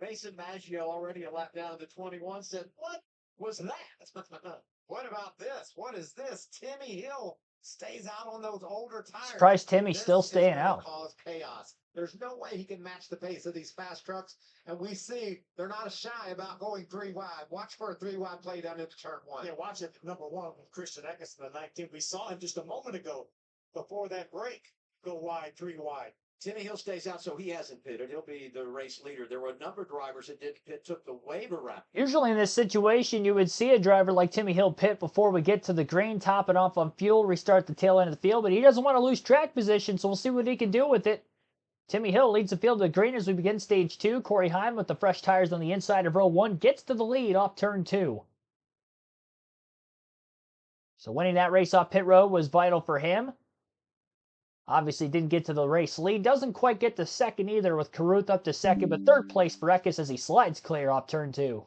G: Mason Maggio already a lap down to 21 said, what was that?
E: What about this? What is this? Timmy Hill stays out on those older tires.
F: Surprised Timmy's
E: This
F: still
E: is
F: staying
E: gonna
F: out.
E: Cause chaos. There's no way he can match the pace of these fast trucks. And we see they're not as shy about going 3 wide. Watch for a 3 wide play down into turn 1.
G: Yeah, watch it. Number 1 with Christian Eckes in the 19. We saw him just a moment ago before that break go wide, 3 wide.
C: Timmy Hill stays out, so he hasn't pitted. He'll be the race leader. There were a number of drivers that did pit, took the waiver route.
F: Usually in this situation, you would see a driver like Timmy Hill pit before we get to the green, top it off on fuel, restart the tail end of the field, but he doesn't want to lose track position, so we'll see what he can do with it. Timmy Hill leads the field to the green as we begin stage 2. Corey Heim with the fresh tires on the inside of row 1 gets to the lead off turn 2. So winning that race off pit road was vital for him. Obviously didn't get to the race lead. Doesn't quite get to second either, with Caruth up to second, but third place for Eckes as he slides clear off turn 2.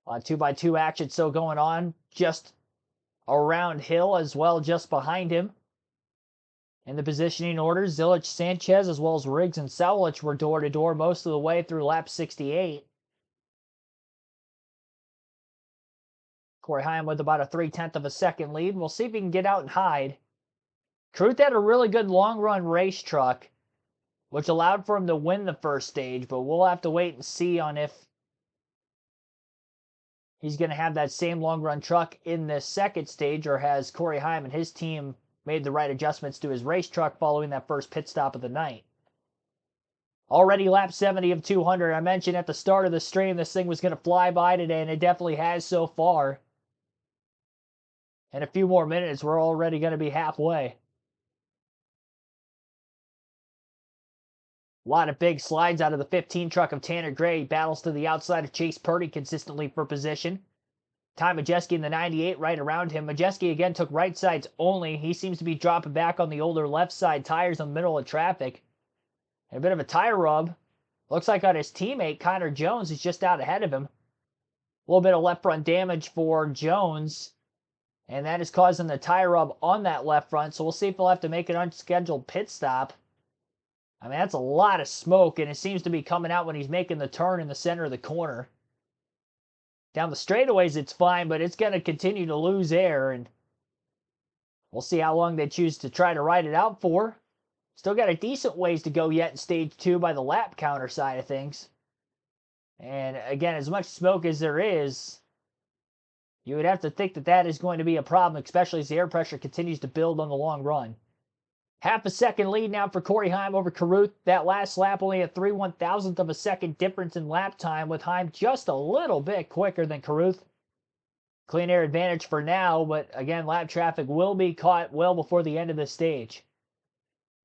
F: A lot of 2x2 action still going on just around Hill as well, just behind him. In the positioning order, Zilich, Sanchez, as well as Riggs and Sawalich were door-to-door most of the way through lap 68. Corey Heim with about a 3/10 of a second lead. We'll see if he can get out and hide. Caruth had a really good long-run race truck, which allowed for him to win the first stage, but we'll have to wait and see on if he's going to have that same long-run truck in this second stage, or has Corey Heim and his team made the right adjustments to his race truck following that first pit stop of the night. Already lap 70 of 200. I mentioned at the start of the stream this thing was going to fly by today, and it definitely has so far. In a few more minutes, we're already going to be halfway. A lot of big slides out of the 15 truck of Tanner Gray. Battles to the outside of Chase Purdy consistently for position. Ty Majeski in the 98 right around him. Majeski again took right sides only. He seems to be dropping back on the older left side tires in the middle of traffic. And a bit of a tire rub. Looks like on his teammate, Connor Jones, is just out ahead of him. A little bit of left front damage for Jones. And that is causing the tire rub on that left front. So we'll see if he'll have to make an unscheduled pit stop. I mean, that's a lot of smoke, and it seems to be coming out when he's making the turn in the center of the corner. Down the straightaways, it's fine, but it's going to continue to lose air, and we'll see how long they choose to try to ride it out for. Still got a decent ways to go yet in stage 2 by the lap counter side of things. And again, as much smoke as there is, you would have to think that that is going to be a problem, especially as the air pressure continues to build on the long run. Half a second lead now for Corey Heim over Caruth. That last lap only a 3/1000th of a second difference in lap time, with Heim just a little bit quicker than Caruth. Clean air advantage for now, but again, lap traffic will be caught well before the end of this stage.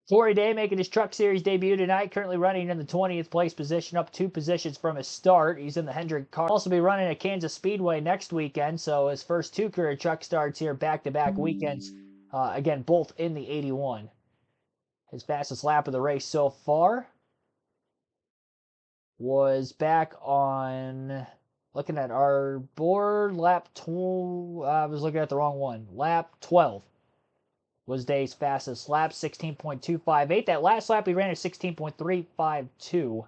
F: Corey Day making his Truck Series debut tonight, currently running in the 20th place position, up 2 positions from his start. He's in the Hendrick car. He'll also be running at Kansas Speedway next weekend, so his first 2 career truck starts here back-to-back weekends, again, both in the 81. His fastest lap of the race so far was back on, looking at our board, lap 12, I was looking at the wrong one, lap 12. Was Day's fastest lap, 16.258. That last lap he ran at 16.352.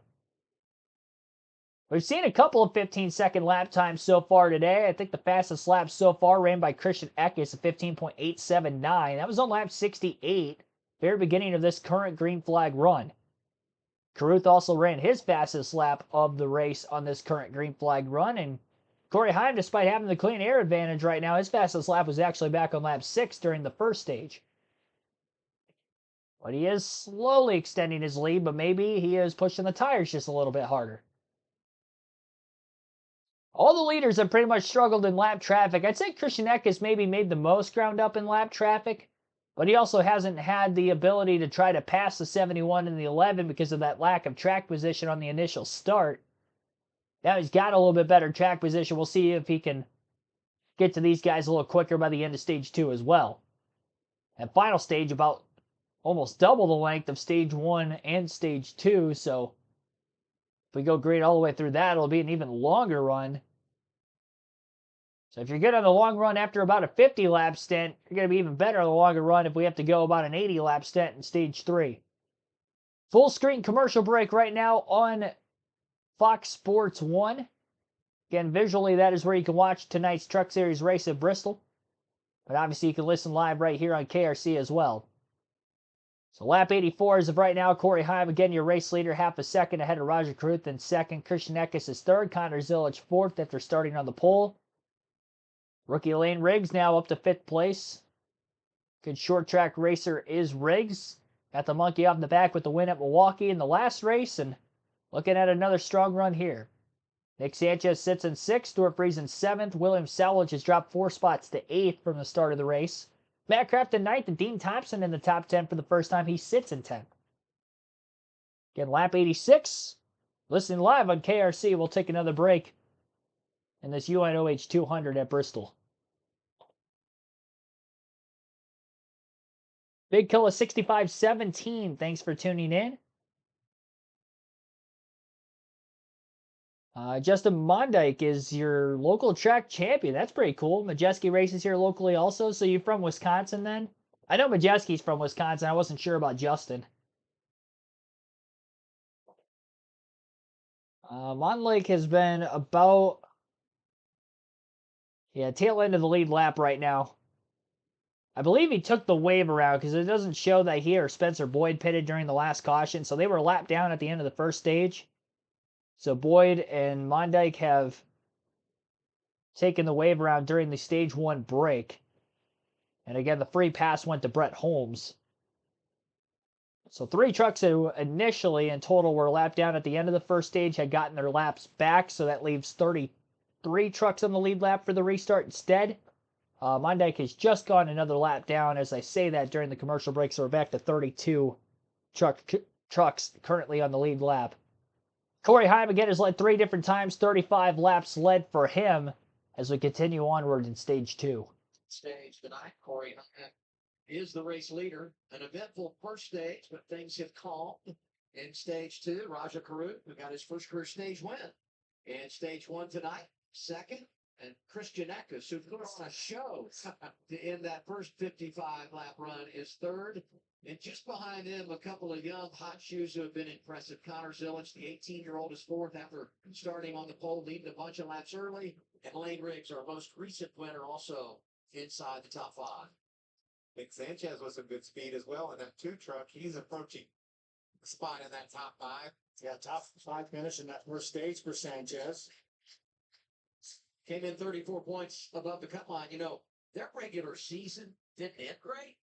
F: We've seen a couple of 15-second lap times so far today. I think the fastest lap so far ran by Christian Eckes at 15.879. That was on lap 68, very beginning of this current green flag run. Caruth also ran his fastest lap of the race on this current green flag run, and Corey Heim, despite having the clean air advantage right now, his fastest lap was actually back on lap 6 during the first stage. But he is slowly extending his lead, but maybe he is pushing the tires just a little bit harder. All the leaders have pretty much struggled in lap traffic. I'd say Christian Eck has maybe made the most ground up in lap traffic, but he also hasn't had the ability to try to pass the 71 and the 11 because of that lack of track position on the initial start. Now he's got a little bit better track position. We'll see if he can get to these guys a little quicker by the end of stage 2 as well. And final stage, about almost double the length of stage 1 and stage 2. So if we go green all the way through that, it'll be an even longer run. So if you're good on the long run after about a 50 lap stint, you're going to be even better on the longer run if we have to go about an 80 lap stint in stage 3. Full screen commercial break right now on Fox Sports 1. Again, visually, that is where you can watch tonight's Truck Series race at Bristol. But obviously, you can listen live right here on KRC as well. So lap 84 as of right now, Corey Heim, again, your race leader, half a second ahead of Roger Carruth in second. Christian Eckes is third. Connor Zilic fourth after starting on the pole. Rookie Lane Riggs now up to 5th place. Good short track racer is Riggs. Got the monkey off the back with the win at Milwaukee in the last race, and looking at another strong run here. Nick Sanchez sits in 6th, Stuart Freeze in 7th. William Salvage has dropped 4 spots to 8th from the start of the race. Matt Craft in 9th, and Dean Thompson in the top 10 for the first time. He sits in 10th. Again, lap 86. Listening live on KRC. We'll take another break in this UNOH 200 at Bristol. Big Killa 6517. Thanks for tuning in. Justin Mondyke is your local track champion. That's pretty cool. Majeski races here locally also. So you're from Wisconsin then? I know Majeski's from Wisconsin. I wasn't sure about Justin. Mondyke has been about, tail end of the lead lap right now. I believe he took the wave around because it doesn't show that he or Spencer Boyd pitted during the last caution. So they were lapped down at the end of the first stage. So Boyd and Mondyke have taken the wave around during the stage 1 break. And again, the free pass went to Brett Holmes. So 3 trucks who initially in total were lapped down at the end of the first stage had gotten their laps back. So that leaves 33 trucks on the lead lap for the restart instead. Mondyke has just gone another lap down as I say that during the commercial break. So we're back to 32 trucks currently on the lead lap. Corey Heim again has led 3 different times, 35 laps led for him as we continue onward in stage 2.
C: Stage tonight, Corey Heim is the race leader. An eventful first stage, but things have calmed. In stage 2, Roger Carruth, who got his first career stage win. In stage 1 tonight, second. And Christian Eckes, who put on a show to end that first 55-lap run, is third. And just behind him, a couple of young hot shoes who have been impressive. Connor Zilic, the 18-year-old, is fourth after starting on the pole, leading a bunch of laps early. And Lane Riggs, our most recent winner, also inside the top 5.
E: Nick Sanchez was a good speed as well in that 2 truck. He's approaching a spot in that top 5.
G: Yeah, top 5 finish in that first stage for Sanchez.
C: Came in 34 points above the cut line. You know, their regular season didn't end great,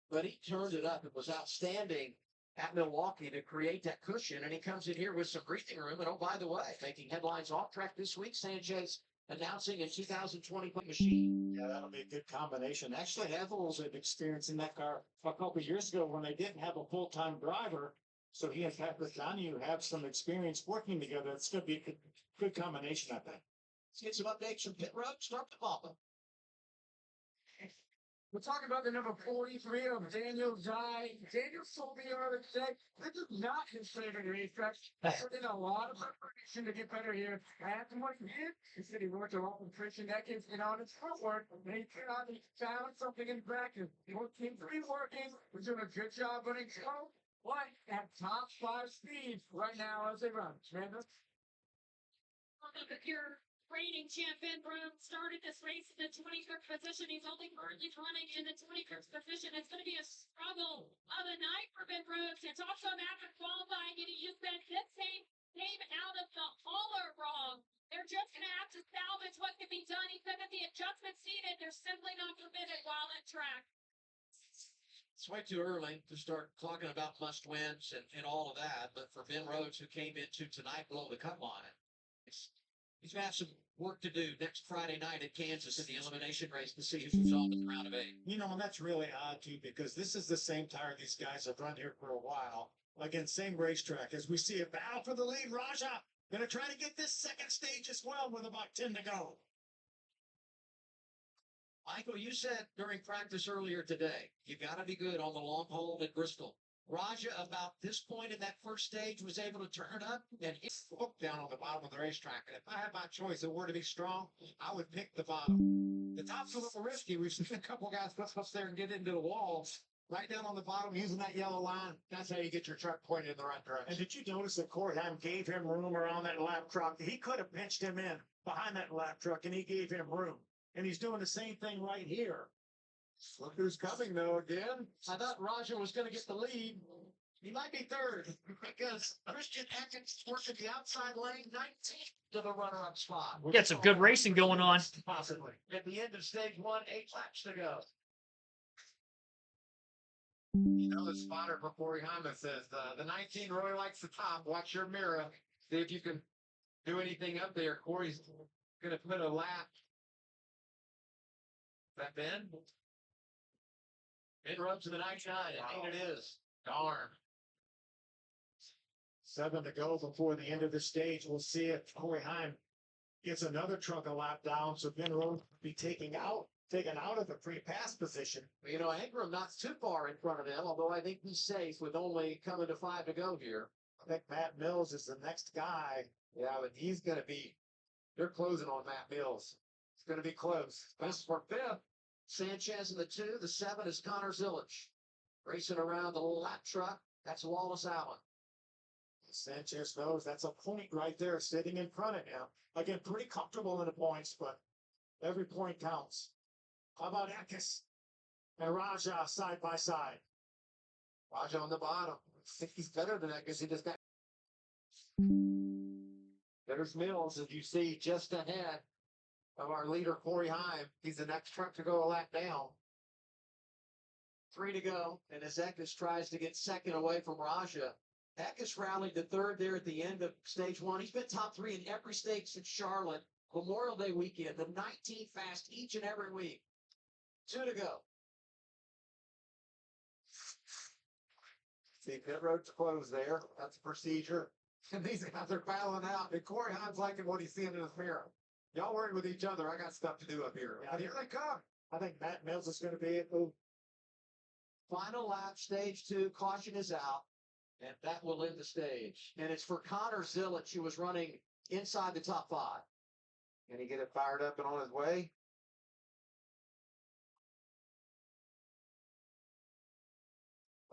C: but he turned it up. It was outstanding at Milwaukee to create that cushion, and he comes in here with some breathing room. And oh, by the way, making headlines off track this week, Sanchez announcing a 2020 machine.
G: Yeah, that'll be a good combination. Actually, Ethel's had experience in that car a couple of years ago when they didn't have a full-time driver. So he and Pat Bethany have some experience working together. It's going to be a good combination, I think.
C: Let's get some updates from pit road. Start to Papa.
I: We're talking about the number 43 of Daniel Dye. Daniel told me earlier today, this is not his favorite racetrack. He put in a lot of preparation to get better here. After what he did, he said he worked a lot with Christian Eckes and on his footwork, and he found something in practice. He seems to be working. We're doing a good job running slow, but at top 5 speed right now as they run. Amanda?
H: Your reigning champion Broom started this race in the 23rd position. He's only currently running in the 21st position. It's going to be a struggle of the night for Ben Brooks. It's also after qualifying, and he just been this same came out of the hauler wrong. They're just going to have to salvage what can be done. He said that the adjustments needed, they're simply not permitted while at track.
C: It's way too early to start talking about must wins and all of that. But for Ben Rhodes, who came into tonight below the cut line,
B: He's gonna have some work to do next Friday night at Kansas in the elimination race to see who moves on to the round of 8.
G: You know, and that's really odd too, because this is the same tire these guys have run here for a while. Again, same racetrack. As we see a battle for the lead, Raja gonna try to get this second stage as well with about 10 to go.
B: Michael, you said during practice earlier today, you got to be good on the long hole at Bristol. Raja, about this point in that first stage, was able to turn up and hit the hook down on the bottom of the racetrack. And if I had my choice of where to be strong, I would pick the bottom. The top's a little risky. We've seen a couple guys flip up there and get into the walls. Right down on the bottom, using that yellow line. That's how you get your truck pointed in the right direction.
G: And did you notice that Corey Heim gave him room around that lap truck? He could have pinched him in behind that lap truck, and he gave him room. And he's doing the same thing right here.
E: Look who's coming though again.
B: I thought Raja was going to get the lead. He might be third because Christian Atkins working the outside lane, 19th to the runner-up spot.
F: Get some good racing going on.
B: Possibly. At the end of stage 1, 8 laps to go.
E: You know the spotter for Corey Hyman says the 19 really likes the top. Watch your mirror. See if you can do anything up there. Corey's gonna put a lap.
B: That Ben? Inroads to the 99. I think it is. Darn.
G: 7 to go before the end of the stage. We'll see if Corey Heim gets another truck a lap down. So Ben Rhodes will be taken out of the pre-pass position.
B: You know, Ingram not too far in front of him, although I think he's safe with only coming to 5 to go here.
G: I think Matt Mills is the next guy.
E: Yeah, but he's gonna be. They're closing on Matt Mills. It's gonna be close.
B: Best for 5th. Sanchez in the 2. The 7 is Connor Zillich. Racing around the lap truck. That's Wallace Allen.
G: Sanchez knows that's a point right there sitting in front of him. Again, pretty comfortable in the points, but every point counts. How about Eckes and Raja side by side?
E: Raja on the bottom. I think he's better than that because he just got. There's Mills, as you see, just ahead of our leader, Corey Heim. He's the next truck to go a lap down.
B: 3 to go, and as Eckes tries to get second away from Raja. Eckes rallied to 3rd there at the end of stage 1. He's been top 3 in every stage since Charlotte. Memorial Day weekend, the 19th fast each and every week. 2 to go.
E: See, pit road's closed there. That's a procedure. And these guys are battling out. And Corey Heim's liking what he's seeing in his mirror. Y'all worry with each other. I got stuff to do up here.
G: Yeah, here they come. I think Matt Mills is going to be able.
B: Final lap, stage 2. Caution is out. And that will end the stage. And it's for Connor Zillich, who was running inside the top 5.
E: Can he get it fired up and on his way?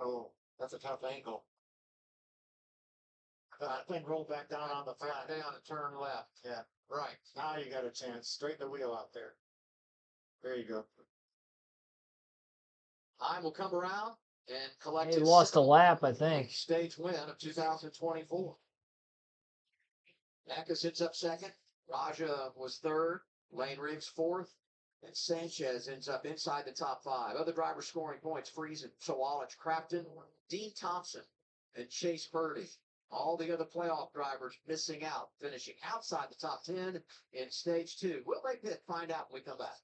E: Oh, that's a tough angle.
G: I think roll back down on the flat.
E: Back down and turn left.
G: Yeah.
E: Right.
G: Now you got a chance. Straighten the wheel out there. There you go.
B: Heim will come around and collect
F: He
B: his
F: lost a
B: second
F: lap, I think.
B: stage win of 2024. Eckes hits up 2nd. Raja was 3rd. Lane Riggs 4th. And Sanchez ends up inside the top 5. Other drivers scoring points, Friesen, Sawalich, Crafton, Dean Thompson, and Chase Purdy. All the other playoff drivers missing out, finishing outside the top 10 in stage 2. We'll make that find out when we come back.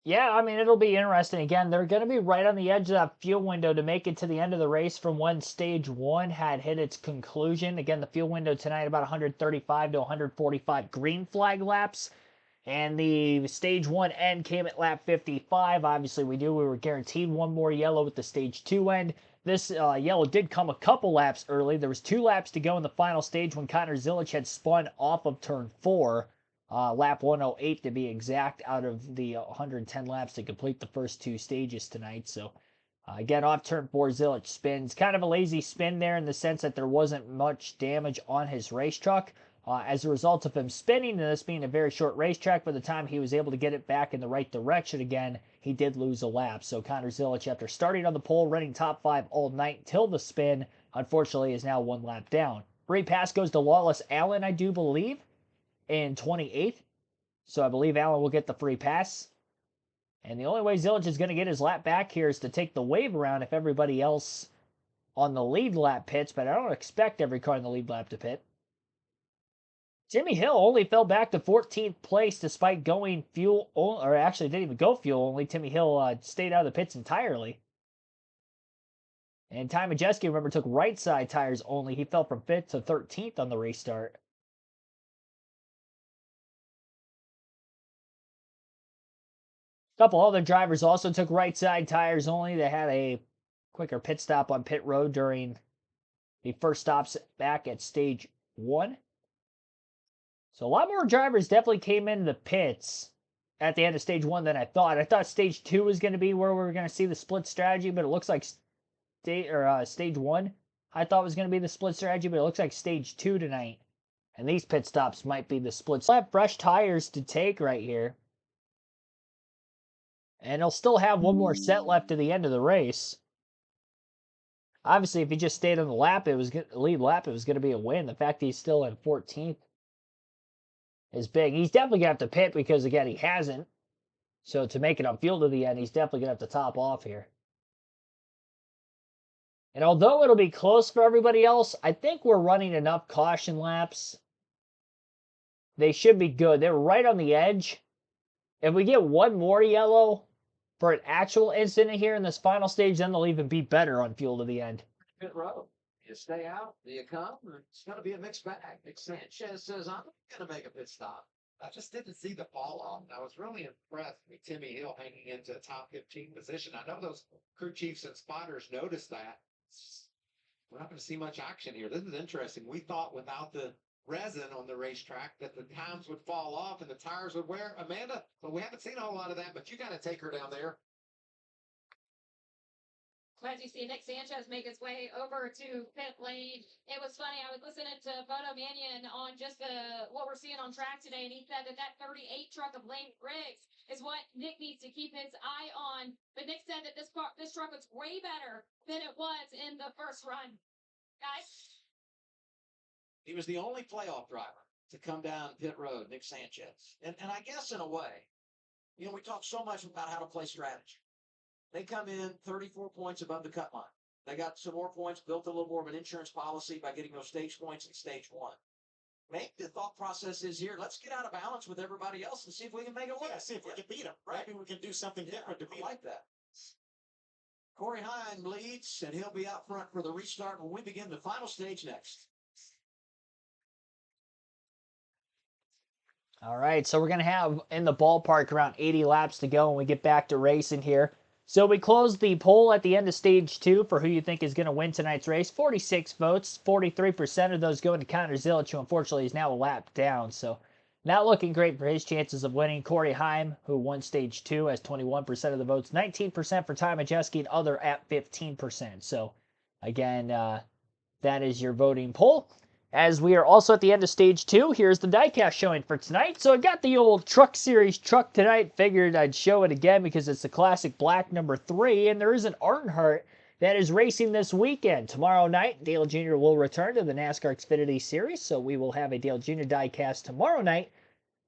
F: Yeah, I mean, it'll be interesting. Again, they're going to be right on the edge of that fuel window to make it to the end of the race from when stage 1 had hit its conclusion. Again, the fuel window tonight about 135 to 145 green flag laps. And the stage 1 end came at lap 55. Obviously, we were guaranteed one more yellow with the stage 2 end. This yellow did come a couple laps early. There was 2 laps to go in the final stage when Connor Zillich had spun off of turn 4. Lap 108 to be exact out of the 110 laps to complete the first 2 stages tonight. So, again, off turn 4, Zillich spins. Kind of a lazy spin there in the sense that there wasn't much damage on his race truck. As a result of him spinning and this being a very short racetrack, by the time he was able to get it back in the right direction again, he did lose a lap. So Connor Zillich, after starting on the pole, running top 5 all night till the spin, unfortunately is now 1 lap down. Free pass goes to Wallace Allen, I do believe, in 28th. So I believe Allen will get the free pass. And the only way Zillich is going to get his lap back here is to take the wave around if everybody else on the lead lap pits, but I don't expect every car in the lead lap to pit. Timmy Hill only fell back to 14th place despite going fuel, or actually didn't even go fuel only. Timmy Hill stayed out of the pits entirely. And Ty Majeski, remember, took right side tires only. He fell from 5th to 13th on the restart. A couple other drivers also took right side tires only. They had a quicker pit stop on pit road during the first stops back at stage 1. So a lot more drivers definitely came into the pits at the end of stage 1 than I thought. I thought stage 2 was going to be where we were going to see the split strategy, but it looks like stage 1 I thought was going to be the split strategy, but it looks like stage 2 tonight. And these pit stops might be the split. We'll have fresh tires to take right here. And he'll still have one more set left to the end of the race. Obviously, if he just stayed on the lap, lead lap, it was going to be a win. The fact he's still in 14th is big. He's definitely going to have to pit because, again, he hasn't. So to make it on field to the end, he's definitely going to have to top off here. And although it'll be close for everybody else, I think we're running enough caution laps. They should be good. They're right on the edge. If we get one more yellow for an actual incident here in this final stage, then they'll even be better on fuel to the end.
B: Pit road. You stay out, do you come? It's going to be a mixed bag. Nick Sanchez says, I'm going to make a pit stop. I just didn't see the fall off. I was really impressed with Timmy Hill hanging into the top 15 position. I know those crew chiefs and spotters noticed that. We're not going to see much action here. This is interesting. We thought without the resin on the racetrack that the times would fall off and the tires would wear. Amanda, but we haven't seen a whole lot of that, but you got to take her down there.
H: As you see Nick Sanchez make his way over to pit lane. It was funny. I was listening to Bodo Mannion on just what we're seeing on track today, and he said that 38 truck of Lane Riggs is what Nick needs to keep his eye on. But Nick said that this truck was way better than it was in the first run. Guys?
B: He was the only playoff driver to come down pit road, Nick Sanchez. And I guess in a way, we talk so much about how to play strategy. They come in 34 points above the cut line. They got some more points, built a little more of an insurance policy by getting those stage points in stage 1. Maybe the thought process is here, let's get out of balance with everybody else and see if we can make a win.
G: Yeah, see if we can beat them.
B: Right.
G: Maybe we can do something different to beat them.
B: I like that. Corey Hine leads, and he'll be out front for the restart when we begin the final stage next.
F: All right, so we're going to have in the ballpark around 80 laps to go when we get back to racing here. So we closed the poll at the end of stage 2 for who you think is going to win tonight's race. 46 votes, 43% of those going to Connor Zilic, who unfortunately is now a lap down. So not looking great for his chances of winning. Corey Heim, who won stage 2, has 21% of the votes. 19% for Ty Majeski and other at 15%. So again, that is your voting poll. As we are also at the end of stage 2, here's the diecast showing for tonight. So I got the old Truck Series truck tonight. Figured I'd show it again because it's the classic black number 3. And there is an Earnhardt that is racing this weekend. Tomorrow night, Dale Jr. will return to the NASCAR Xfinity Series. So we will have a Dale Jr. diecast tomorrow night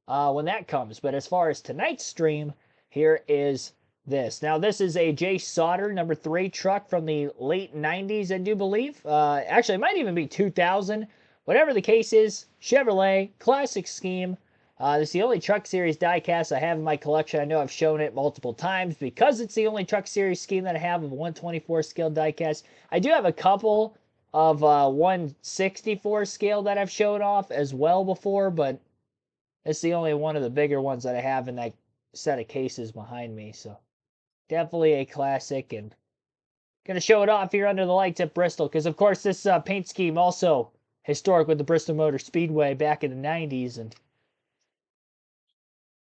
F: when that comes. But as far as tonight's stream, here is this. Now, this is a Jay Sauter number 3 truck from the late 90s, I do believe. Actually, it might even be 2000. Whatever the case is, Chevrolet, classic scheme. This is the only Truck Series diecast I have in my collection. I know I've shown it multiple times because it's the only Truck Series scheme that I have of 124 scale diecast. I do have a couple of 164 scale that I've shown off as well before, but it's the only one of the bigger ones that I have in that set of cases behind me. So definitely a classic, and going to show it off here under the lights at Bristol because, of course, this paint scheme also historic with the Bristol Motor Speedway back in the 90s, and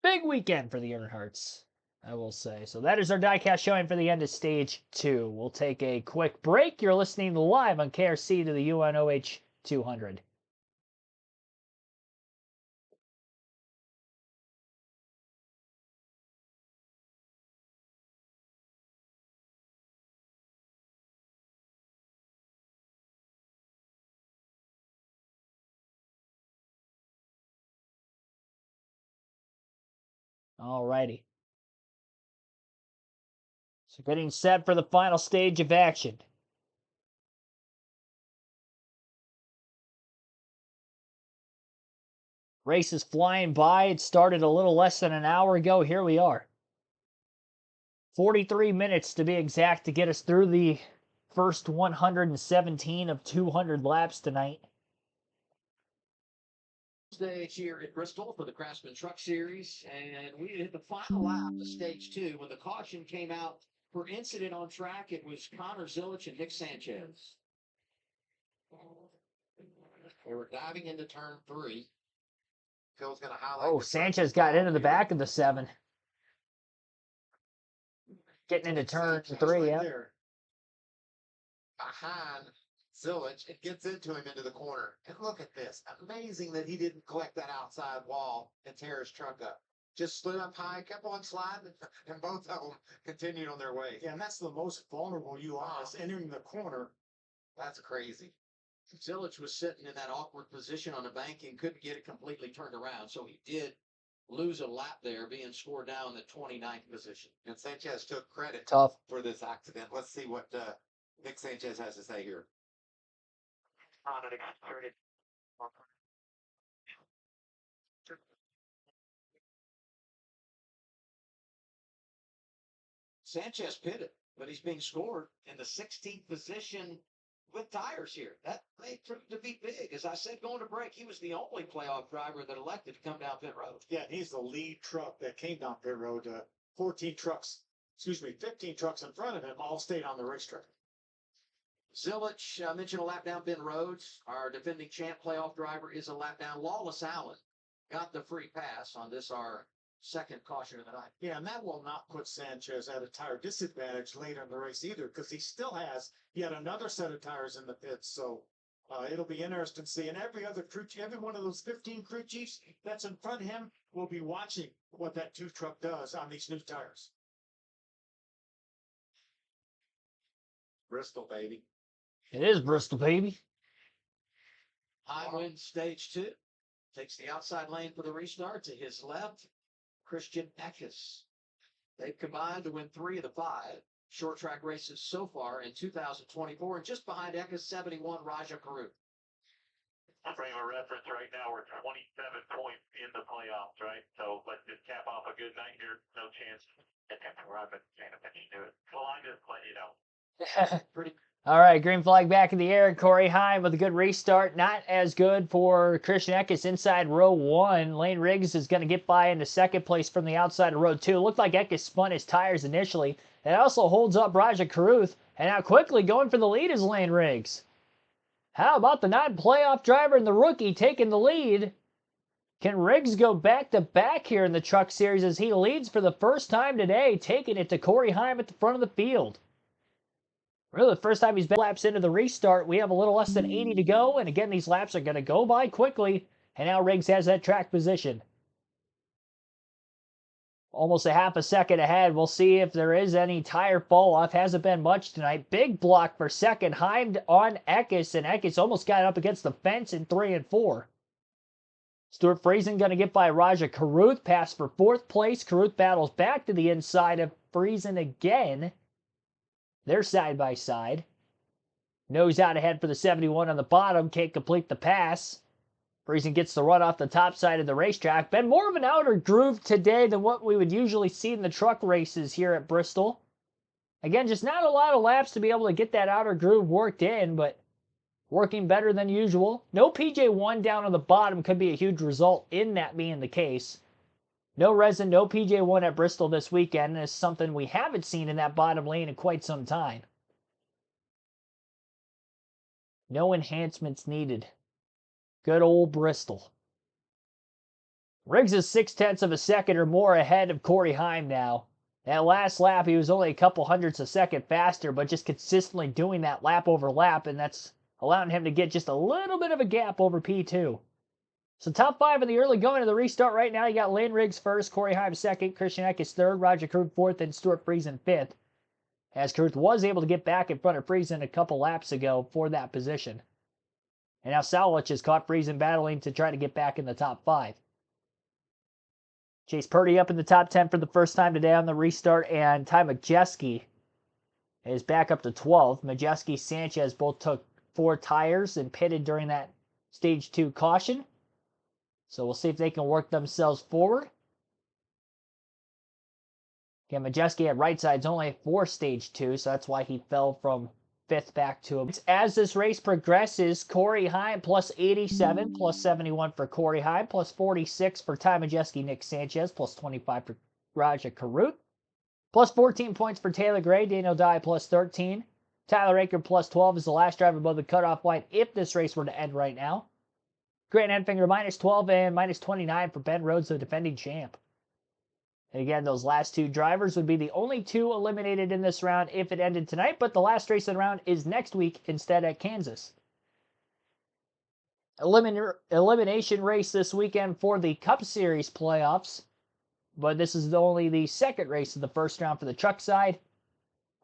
F: big weekend for the Earnhardts, I will say. So that is our diecast showing for the end of stage 2. We'll take a quick break. You're listening live on KRC to the UNOH 200. Alrighty. So getting set for the final stage of action. Race is flying by. It started a little less than an hour ago. Here we are. 43 minutes to be exact to get us through the first 117 of 200 laps tonight.
B: Stage here at Bristol for the Craftsman Truck Series, and we hit the final lap of stage 2 when the caution came out for incident on track. It was Connor Zilich and Nick Sanchez. They were diving into turn 3.
E: Phil's going to highlight.
F: Oh, Sanchez got into the back of the 7. Getting into turn 3, yeah.
E: Behind Zilich, it gets into him into the corner. And look at this. Amazing that he didn't collect that outside wall and tear his truck up. Just slid up high, kept on sliding, and both of them continued on their way.
G: Yeah, and that's the most vulnerable you are, is entering the corner.
E: That's crazy.
B: Zilich was sitting in that awkward position on the bank and couldn't get it completely turned around, so he did lose a lap there, being scored down in the 29th position.
E: And Sanchez took credit
F: Tough.
E: for this accident. Let's see what Nick Sanchez has to say here.
B: Sanchez pitted, but he's being scored in the 16th position with tires here. That may prove to be big. As I said going to break, he was the only playoff driver that elected to come down pit road.
G: Yeah, he's the lead truck that came down pit road. 15 trucks in front of him all stayed on the racetrack.
B: Zilich mentioned a lap down Ben Rhodes. Our defending champ playoff driver is a lap down. Lawless Allen got the free pass on this, our second caution of the night.
G: Yeah, and that will not put Sanchez at a tire disadvantage later in the race either, because he still has yet another set of tires in the pits. So it'll be interesting to see. And every one of those 15 crew chiefs that's in front of him will be watching what that 2 truck does on these new tires.
E: Bristol, baby.
F: It is Bristol, baby.
B: High wins stage 2. Takes the outside lane for the restart. To his left, Christian Eckes. They've combined to win 3 of the 5 short track races so far in 2024. And just behind Eckes, 71, Raja Karuth.
J: Frame of reference right now, we're 27 points in the playoffs, right? So let's just cap off a good night here. No chance. I've been paying attention to it. Well, I just let you know.
B: Pretty.
F: All right, green flag back in the air. Corey Heim with a good restart. Not as good for Christian Eckes inside row 1. Lane Riggs is going to get by into second place from the outside of row 2. Looked like Eckes spun his tires initially. It also holds up Raja Karuth. And now quickly going for the lead is Lane Riggs. How about the non-playoff driver and the rookie taking the lead? Can Riggs go back-to-back here in the Truck Series as he leads for the first time today, taking it to Corey Heim at the front of the field? Really, the first time he's been laps into the restart. We have a little less than 80 to go, and again, these laps are going to go by quickly, and now Riggs has that track position. Almost a half a second ahead. We'll see if there is any tire fall off. Hasn't been much tonight. Big block for second. Heim on Eckes, and Eckes almost got up against the fence in 3 and 4. Stuart Friesen going to get by Raja Karuth. Pass for 4th place. Karuth battles back to the inside of Friesen again. They're side by side. Nose out ahead for the 71 on the bottom. Can't complete the pass. Friesen gets the run off the top side of the racetrack. Been more of an outer groove today than what we would usually see in the truck races here at Bristol. Again, just not a lot of laps to be able to get that outer groove worked in, but working better than usual. No PJ1 down on the bottom could be a huge result in that being the case. No resin, no PJ1 at Bristol this weekend, and it's something we haven't seen in that bottom lane in quite some time. No enhancements needed. Good old Bristol. Riggs is 0.6 of a second or more ahead of Corey Heim now. That last lap, he was only a couple hundredths a second faster, but just consistently doing that lap over lap, and that's allowing him to get just a little bit of a gap over P2. So top 5 in the early going of the restart right now. You got Lane Riggs first, Corey Heim second, Christian Eckes third, Raja Karuth 4th, and Stuart Friesen 5th. As Karuth was able to get back in front of Friesen a couple laps ago for that position. And now Salich has caught Friesen battling to try to get back in the top 5. Chase Purdy up in the top 10 for the first time today on the restart, and Ty Majeski is back up to 12th. Majeski, Sanchez both took 4 tires and pitted during that stage 2 caution. So we'll see if they can work themselves forward. Again, Majeski at right side's only for stage 2, so that's why he fell from 5th back to him. As this race progresses, Corey Heim plus 87, plus 71 for Corey Heim, plus 46 for Ty Majeski, Nick Sanchez, plus 25 for Raja Karut, plus 14 points for Taylor Gray, Daniel Dye plus 13. Tyler Aker plus 12 is the last driver above the cutoff line if this race were to end right now. Grant Enfinger minus 12 and minus 29 for Ben Rhodes, the defending champ. And again, those last 2 drivers would be the only 2 eliminated in this round if it ended tonight, but the last race of the round is next week instead at Kansas. Elimination race this weekend for the Cup Series playoffs, but this is only the second race of the first round for the truck side.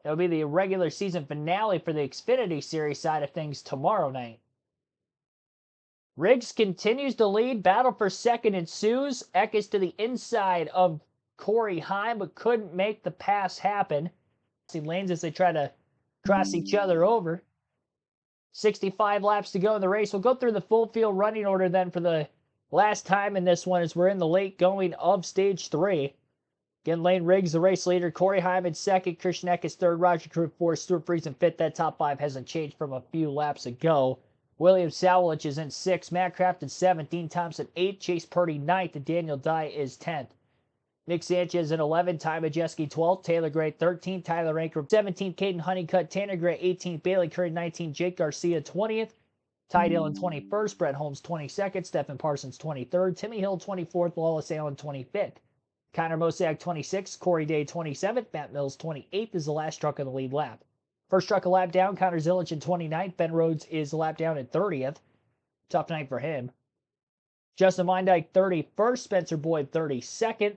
F: It'll be the regular season finale for the Xfinity Series side of things tomorrow night. Riggs continues to lead. Battle for second ensues. Eck is to the inside of Corey Heim, but couldn't make the pass happen. Lanes as they try to cross each other over. 65 laps to go in the race. We'll go through the full field running order then for the last time in this one as we're in the late going of stage 3. Again, Lane Riggs, the race leader. Corey Heim in second. Christian Eck is third. Roger Crew fourth. Stuart Friesen fifth. That top 5 hasn't changed from a few laps ago. William Sawalich is in 6th. Matt Craft in 7th. Dean Thompson 8th. Chase Purdy 9th. And Daniel Dye is 10th. Nick Sanchez in 11th. Ty Majeski 12th. Taylor Gray 13th. Tyler Anker 17th. Caden Honeycutt. Tanner Gray 18th. Bailey Curry 19th. Jake Garcia 20th. Ty Dillon 21st. Brett Holmes 22nd. Stephen Parsons 23rd. Timmy Hill 24th. Wallace Allen 25th. Connor Mosiak 26th. Corey Day 27th. Matt Mills 28th is the last truck of the lead lap. First truck a lap down. Connor Zilic in 29th. Ben Rhodes is a lap down in 30th. Tough night for him. Justin Weindyke 31st. Spencer Boyd 32nd.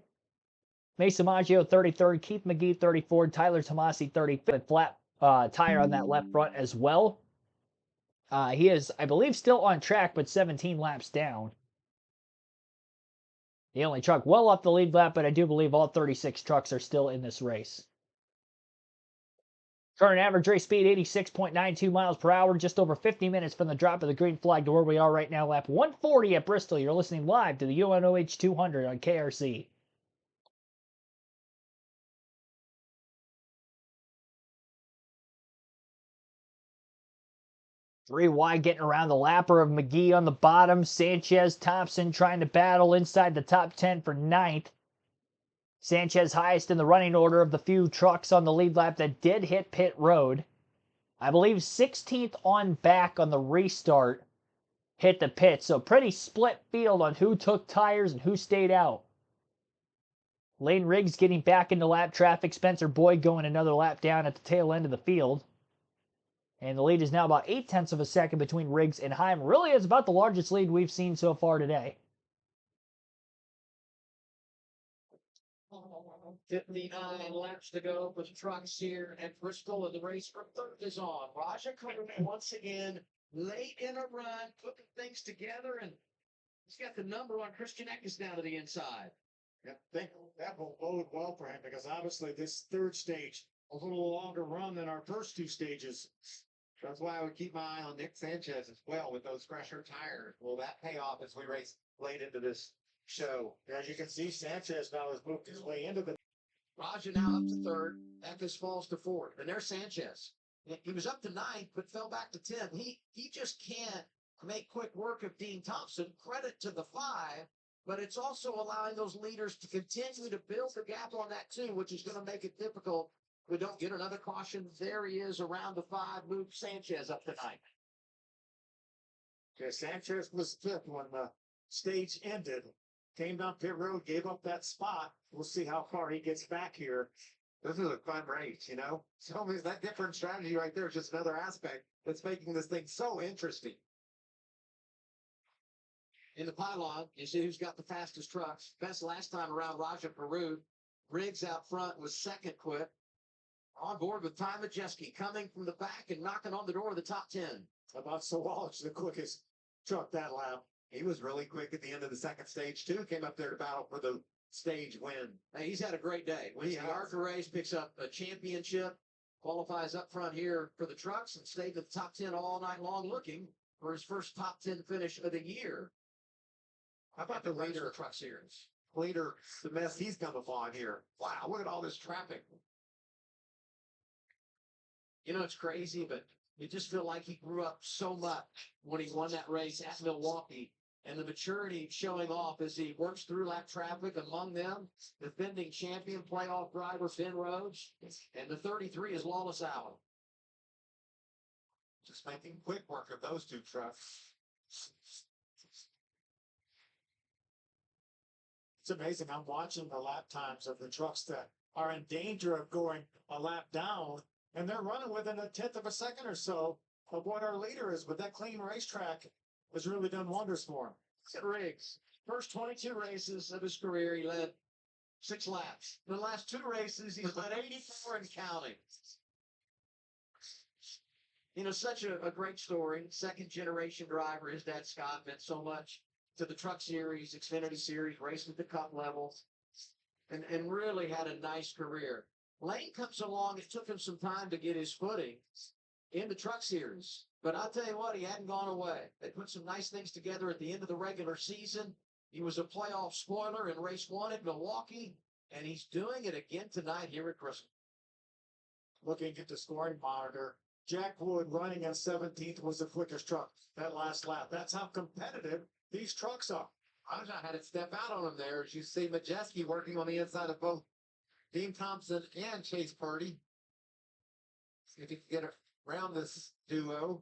F: Mason Maggio 33rd. Keith McGee 34th. Tyler Tomasi 35th. Flat tire on that left front as well. He is, I believe, still on track, but 17 laps down. The only truck well off the lead lap, but I do believe all 36 trucks are still in this race. Current average race speed 86.92 miles per hour, just over 50 minutes from the drop of the green flag to where we are right now, lap 140 at Bristol. You're listening live to the UNOH 200 on KRC. Three wide getting around the lapper of McGee on the bottom. Sanchez, Thompson trying to battle inside the top 10 for 9th. Sanchez highest in the running order of the few trucks on the lead lap that did hit pit road. I believe 16th on back on the restart hit the pit. So pretty split field on who took tires and who stayed out. Lane Riggs getting back into lap traffic. Spencer Boyd going another lap down at the tail end of the field. And the lead is now about 0.8 of a second between Riggs and Heim. Really is about the largest lead we've seen so far today.
B: 59 laps to go for the trucks here at Bristol, and the race for third is on. Raja Karut once again late in a run, putting things together, and he's got the number on Christian Eckes down to the inside.
G: I think that will bode well for him because obviously this third stage, a little longer run than our first 2 stages.
E: That's why I would keep my eye on Nick Sanchez as well with those fresher tires. Will that pay off as we race late into this show?
G: As you can see, Sanchez now has moved his way into the.
B: Raja now up to third. Eckes falls to fourth. And there's Sanchez. He was up to 9th, but fell back to 10th. He just can't make quick work of Dean Thompson. Credit to the 5, but it's also allowing those leaders to continue to build the gap on that 2, which is going to make it difficult. We don't get another caution. There he is around the 5. Move Sanchez up to 9th.
G: Okay, Sanchez was 5th when the stage ended. Came down pit road, gave up that spot. We'll see how far he gets back here.
E: This is a fun race, you know? So is that different strategy right there is just another aspect that's making this thing so interesting.
B: In the pylon, you see who's got the fastest trucks. Best last time around, Raja Karut. Riggs out front was second quick. On board with Ty Majeski coming from the back and knocking on the door of the top 10.
G: About Sawalich, the quickest truck that lap.
E: He was really quick at the end of the second stage, too. Came up there to battle for the stage win.
B: Hey, he's had a great day. Wins the ARCA race, picks up a championship, qualifies up front here for the trucks, and stayed at the top 10 all night long looking for his first top 10 finish of the year.
E: How about the leader
B: truck series?
E: leader, the mess he's come upon here? Wow, look at all this traffic.
B: You know, it's crazy, but you just feel like he grew up so much when he won that race at Milwaukee. And the maturity showing off as he works through that traffic, among them, defending champion playoff driver Finn Rhodes, and the 33 is Lawless Allen.
E: Just making quick work of those two trucks.
G: It's amazing. I'm watching the lap times of the trucks that are in danger of going a lap down, and they're running within a tenth of a second or so of what our leader is. But that clean racetrack has really done wonders for him.
B: Riggs, first 22 races of his career, he led 6 laps. In the last 2 races, he's led 84 and counting. You know, such a great story. Second generation driver. His dad, Scott, meant so much to the truck series, Xfinity series, racing at the cup levels, and really had a nice career. Lane comes along. It took him some time to get his footing in the truck series. But I'll tell you what, he hadn't gone away. They put some nice things together at the end of the regular season. He was a playoff spoiler in race 1 at Milwaukee, and he's doing it again tonight here at Bristol.
G: Looking at the scoring monitor, Jack Wood running in 17th was the quickest truck that last lap. That's how competitive these trucks are.
E: Raja had to step out on him there. As you see Majeski working on the inside of both Dean Thompson and Chase Purdy. See if he can get around this duo.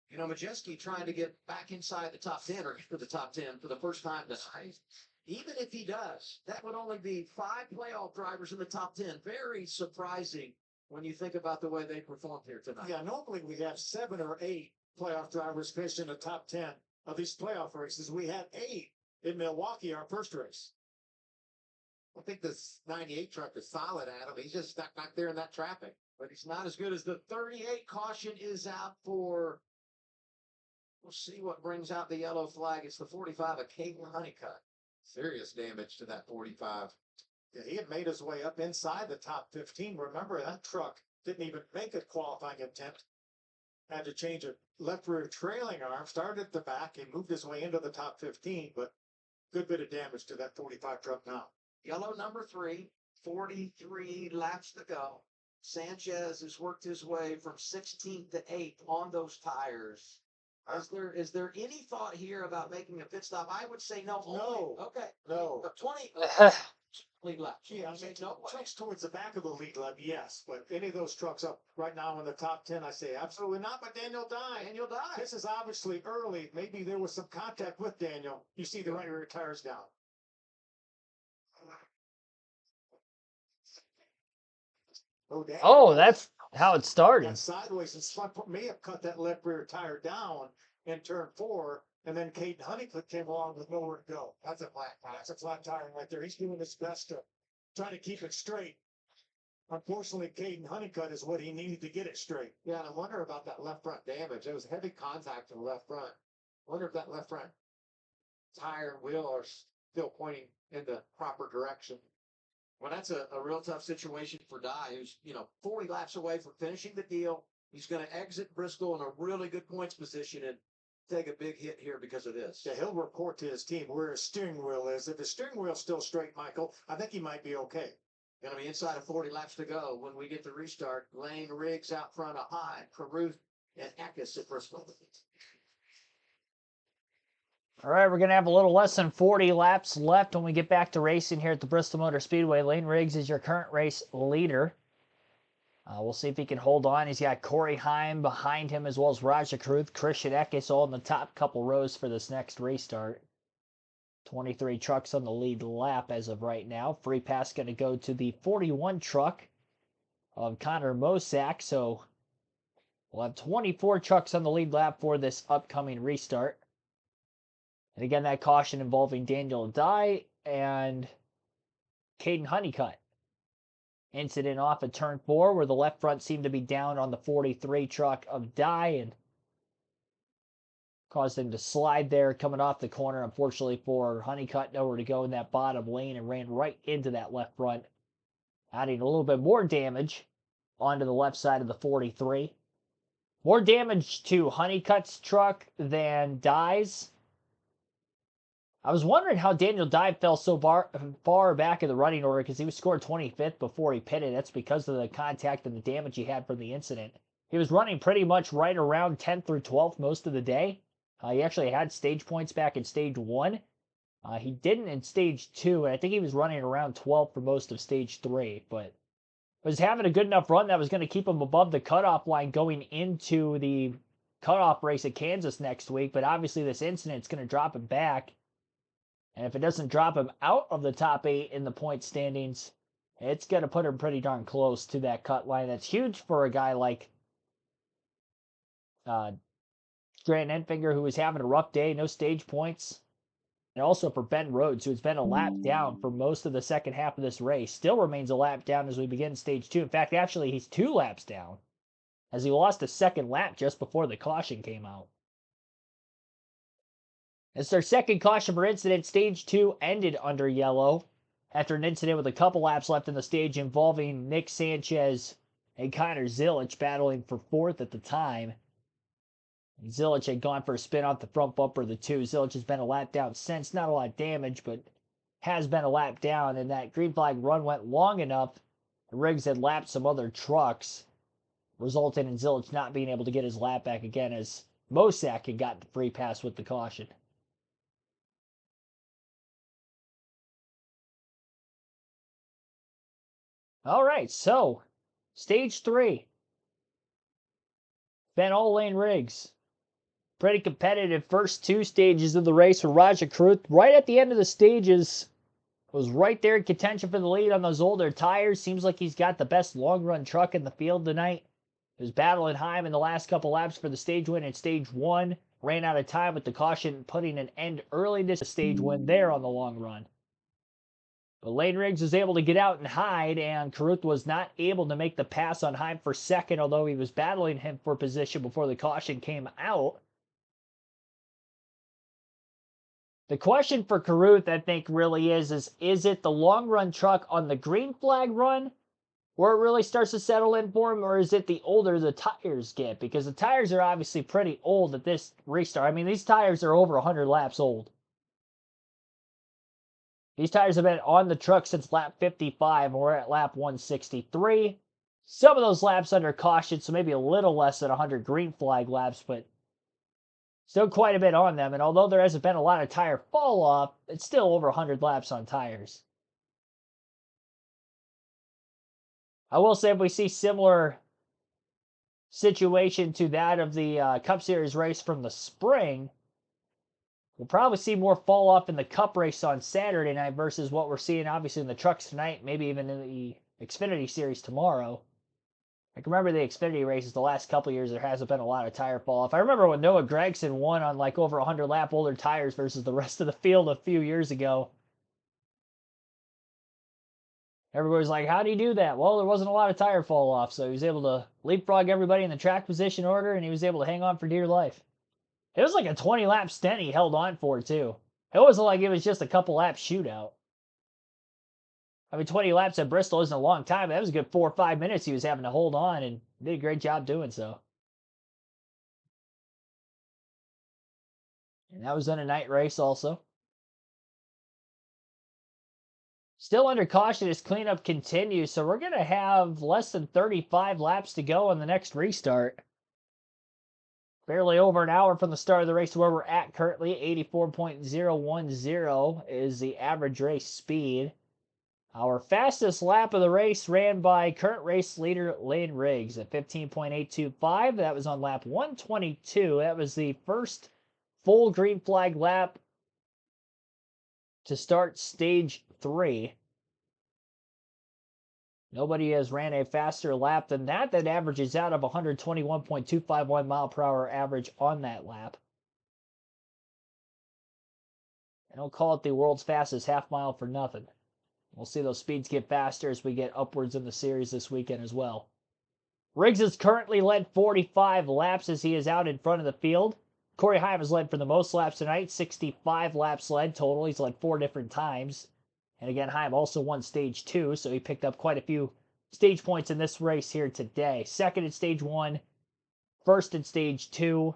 B: You know, Majeski trying to get back inside the top 10 or for the top 10 for the first time tonight. Even if he does, that would only be 5 playoff drivers in the top 10. Very surprising when you think about the way they performed here tonight.
G: Yeah, normally we have 7 or 8 playoff drivers finish in the top 10 of these playoff races. We had 8 in Milwaukee, our first race.
E: I think this 98 truck is solid, Adam. He's just stuck back there in that traffic.
B: But he's not as good as the 38. Caution is out for, we'll see what brings out the yellow flag. It's the 45 of Caden Honeycutt.
E: Serious damage to that 45.
G: Yeah, he had made his way up inside the top 15. Remember, that truck didn't even make a qualifying attempt. Had to change a left rear trailing arm, started at the back, and moved his way into the top 15, but good bit of damage to that 45 truck now.
B: Yellow number 3, 43 laps to go. Sanchez has worked his way from 16th to 8th on those tires. Is there any thought here about making a pit stop? I would say no.
G: No.
B: Okay.
G: No.
B: 20 lead laps.
G: Yeah, I mean,
B: no way.
G: trucks towards the back of the lead lap, yes, but any of those trucks up right now in the top 10, I say absolutely not. But Daniel Dye.
B: Daniel Dye.
G: This is obviously early. Maybe there was some contact with Daniel. You see the right rear tires down.
F: Oh, that's how it started.
G: Got sideways and may have cut that left rear tire down in turn 4, and then Caden Honeycutt came along with nowhere to go. That's a flat tire. That's a flat tire right there. He's doing his best to try to keep it straight. Unfortunately, Caden Honeycutt is what he needed to get it straight.
E: Yeah, and I wonder about that left front damage. There was heavy contact in the left front. I wonder if that left front tire and wheel are still pointing in the proper direction.
B: Well, that's a real tough situation for Dye, who's, 40 laps away from finishing the deal. He's going to exit Bristol in a really good points position and take a big hit here because of this.
G: Yeah, he'll report to his team where his steering wheel is. If his steering wheel's still straight, Michael, I think he might be okay.
B: Going to be inside of 40 laps to go when we get the restart. Lane, Riggs out front of Hyde, Caruth, and Eckes at Bristol.
F: All right, we're going to have a little less than 40 laps left when we get back to racing here at the Bristol Motor Speedway. Lane Riggs is your current race leader. We'll see if he can hold on. He's got Corey Heim behind him, as well as Raja Caruth, Christian Eckes all in the top couple rows for this next restart. 23 trucks on the lead lap as of right now. Free pass going to go to the 41 truck of Connor Mosak. So we'll have 24 trucks on the lead lap for this upcoming restart. And again, that caution involving Daniel Dye and Caden Honeycutt. Incident off at turn 4 where the left front seemed to be down on the 43 truck of Dye and caused him to slide there coming off the corner. Unfortunately for Honeycutt, nowhere to go in that bottom lane and ran right into that left front, adding a little bit more damage onto the left side of the 43. More damage to Honeycutt's truck than Dye's. I was wondering how Daniel Dye fell so far back in the running order because he was scored 25th before he pitted. That's because of the contact and the damage he had from the incident. He was running pretty much right around 10th through 12th most of the day. He actually had stage points back in stage 1. He didn't in stage 2, and I think he was running around 12th for most of stage 3, but was having a good enough run that was going to keep him above the cutoff line going into the cutoff race at Kansas next week, but obviously this incident's going to drop him back. And if it doesn't drop him out of the top 8 in the point standings, it's going to put him pretty darn close to that cut line. That's huge for a guy like Grant Enfinger, who was having a rough day, no stage points. And also for Ben Rhodes, who's been a lap down for most of the second half of this race. Still remains a lap down as we begin stage 2. In fact, actually, he's 2 laps down, as he lost a second lap just before the caution came out. It's their second caution for incident. Stage 2 ended under yellow after an incident with a couple laps left in the stage involving Nick Sanchez and Connor Zilich battling for 4th at the time. Zilich had gone for a spin off the front bumper of the 2. Zilich has been a lap down since. Not a lot of damage, but has been a lap down. And that green flag run went long enough. Riggs had lapped some other trucks, resulting in Zilich not being able to get his lap back again as Mosak had gotten the free pass with the caution. All right, so stage 3. Ben All-Lane Riggs. Pretty competitive first 2 stages of the race for Raja Kruth. Right at the end of the stages, was right there in contention for the lead on those older tires. Seems like he's got the best long-run truck in the field tonight. He was battling Heim in the last couple laps for the stage win in stage 1. Ran out of time with the caution, putting an end early to the stage win there on the long run. But Lane Riggs was able to get out and hide, and Carruth was not able to make the pass on Heim for second, although he was battling him for position before the caution came out. The question for Carruth, I think, really is it the long-run truck on the green flag run where it really starts to settle in for him, or is it the older the tires get? Because the tires are obviously pretty old at this restart. I mean, these tires are over 100 laps old. These tires have been on the truck since lap 55, and we're at lap 163. Some of those laps under caution, so maybe a little less than 100 green flag laps, but still quite a bit on them. And although there hasn't been a lot of tire fall off, it's still over 100 laps on tires. I will say if we see similar situation to that of the Cup Series race from the spring, we'll probably see more fall off in the Cup race on Saturday night versus what we're seeing obviously in the trucks tonight, maybe even in the Xfinity Series tomorrow. I can remember the Xfinity races the last couple years, there hasn't been a lot of tire fall off. I remember when Noah Gragson won on like over 100 lap older tires versus the rest of the field a few years ago. Everybody's like, how do you do that? Well, there wasn't a lot of tire fall off, so he was able to leapfrog everybody in the track position order, and he was able to hang on for dear life. It was like a 20-lap stint he held on for, too. It wasn't like it was just a couple laps shootout. I mean, 20 laps at Bristol isn't a long time. That was a good 4 or 5 minutes he was having to hold on, and did a great job doing so. And that was in a night race also. Still under caution as cleanup continues, so we're going to have less than 35 laps to go on the next restart. Barely over an hour from the start of the race where we're at currently. 84.010 is the average race speed. Our fastest lap of the race ran by current race leader Lane Riggs at 15.825. That was on lap 122. That was the first full green flag lap to start stage 3. Nobody has ran a faster lap than that. That averages out of 121.251 mile per hour average on that lap. I don't call it the world's fastest half mile for nothing. We'll see those speeds get faster as we get upwards in the series this weekend as well. Riggs has currently led 45 laps as he is out in front of the field. Corey Heim has led for the most laps tonight, 65 laps led total. He's led 4 different times. And again, Heim also won stage 2, so he picked up quite a few stage points in this race here today. Second in stage 1, first in stage 2,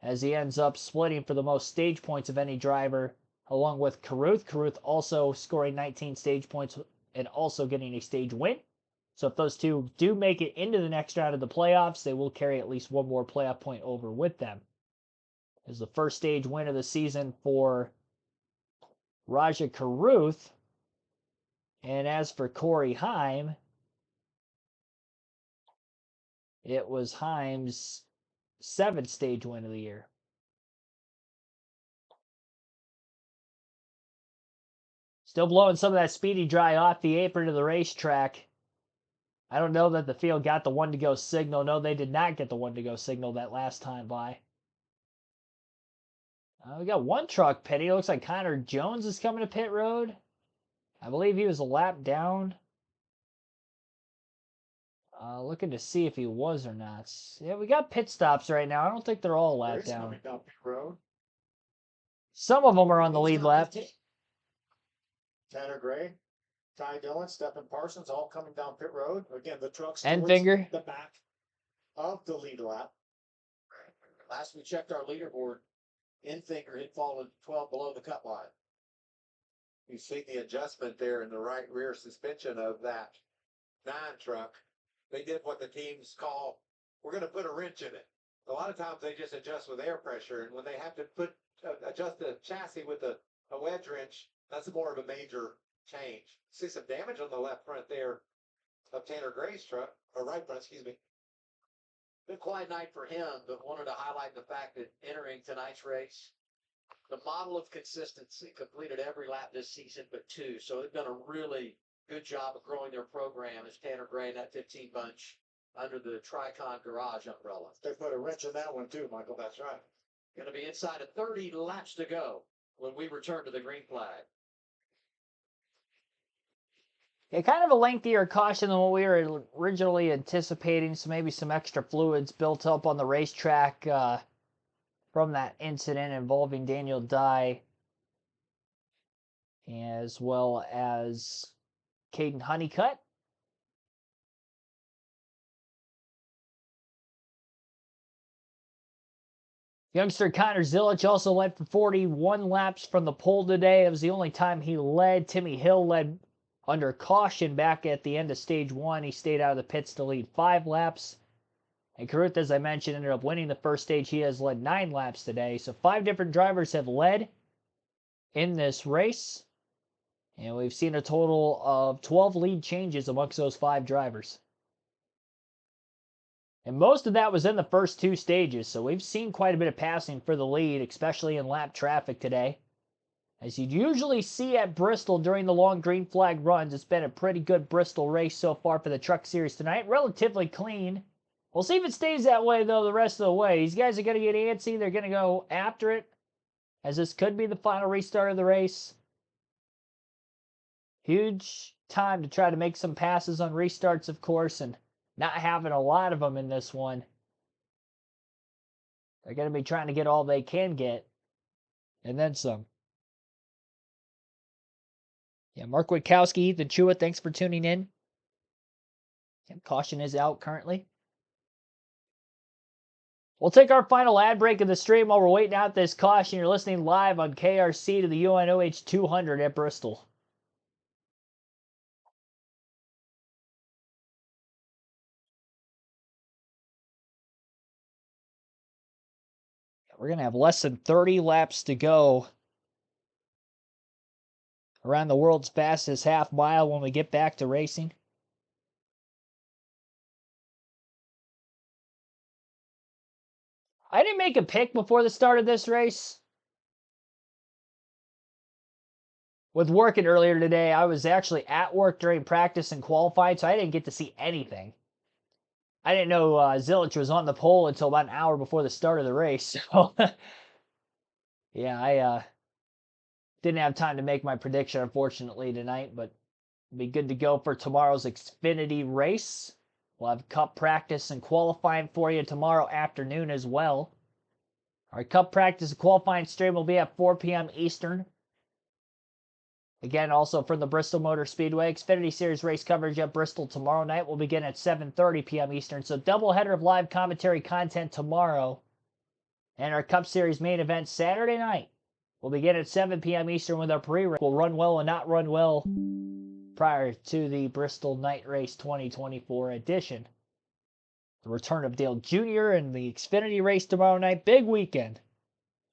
F: as he ends up splitting for the most stage points of any driver, along with Carruth. Carruth also scoring 19 stage points and also getting a stage win. So if those two do make it into the next round of the playoffs, they will carry at least one more playoff point over with them. Is the first stage win of the season for Raja Carruth. And as for Corey Heim, it was Heim's 7th stage win of the year. Still blowing some of that speedy dry off the apron of the racetrack. I don't know that the field got the 1-to-go signal. No, they did not get the 1-to-go signal that last time by. We got one truck pitting. It looks like Connor Jones is coming to pit road. I believe he was a lap down. Looking to see if he was or not. Yeah, we got pit stops right now. I don't think they're all lap down.
G: Coming down pit road.
F: Some of them are on the lead lap.
G: Tanner Gray, Ty Dillon, Stephen Parsons, all coming down pit road. Again, the truck's
F: And
G: towards
F: Finger.
G: the back of the lead lap. Last we checked our leaderboard, Infinger had fallen 12 below the cut line.
E: You see the adjustment there in the right rear suspension of that 9 truck. They did what the teams call, we're going to put a wrench in it. A lot of times they just adjust with air pressure, and when they have to adjust the chassis with a wedge wrench, that's more of a major change. See some damage on the left front there of Tanner Gray's truck, or right front, excuse me.
C: Been a quiet night for him, but wanted to highlight the fact that entering tonight's race, the model of consistency completed every lap this season but 2. So they've done a really good job of growing their program as Tanner Gray and that 15 bunch under the Tricon Garage umbrella.
G: They put a wrench in that one too, Michael. That's right.
C: Going to be inside of 30 laps to go when we return to the green flag.
F: Yeah, kind of a lengthier caution than what we were originally anticipating. So maybe some extra fluids built up on the racetrack from that incident involving Daniel Dye, as well as Caden Honeycutt. Youngster Connor Zilic also led for 41 laps from the pole today. It was the only time he led. Timmy Hill led under caution back at the end of stage 1. He stayed out of the pits to lead 5 laps. And Carruth, as I mentioned, ended up winning the first stage. He has led 9 laps today. So 5 different drivers have led in this race. And we've seen a total of 12 lead changes amongst those 5 drivers. And most of that was in the first 2 stages. So we've seen quite a bit of passing for the lead, especially in lap traffic today. As you'd usually see at Bristol during the long green flag runs, it's been a pretty good Bristol race so far for the Truck Series tonight. Relatively clean. We'll see if it stays that way, though, the rest of the way. These guys are going to get antsy. They're going to go after it, as this could be the final restart of the race. Huge time to try to make some passes on restarts, of course, and not having a lot of them in this one. They're going to be trying to get all they can get, and then some. Yeah, Mark Witkowski, Ethan Chua, thanks for tuning in. Yeah, caution is out currently. We'll take our final ad break of the stream while we're waiting out this caution. You're listening live on KRC to the UNOH 200 at Bristol. We're going to have less than 30 laps to go around the world's fastest half mile when we get back to racing. I didn't make a pick before the start of this race. With working earlier today, I was actually at work during practice and qualifying, so I didn't get to see anything. I didn't know Zilic was on the pole until about an hour before the start of the race. So, yeah, I didn't have time to make my prediction, unfortunately, tonight, but it'll be good to go for tomorrow's Xfinity race. We'll have Cup practice and qualifying for you tomorrow afternoon as well. Our Cup practice and qualifying stream will be at 4 p.m. Eastern. Again, also from the Bristol Motor Speedway, Xfinity Series race coverage at Bristol tomorrow night will begin at 7:30 p.m. Eastern. So doubleheader of live commentary content tomorrow. And our Cup Series main event Saturday night will begin at 7 p.m. Eastern with our pre-race. Will run well and not run well prior to the Bristol Night Race 2024 edition. The return of Dale Jr. and the Xfinity race tomorrow night. Big weekend.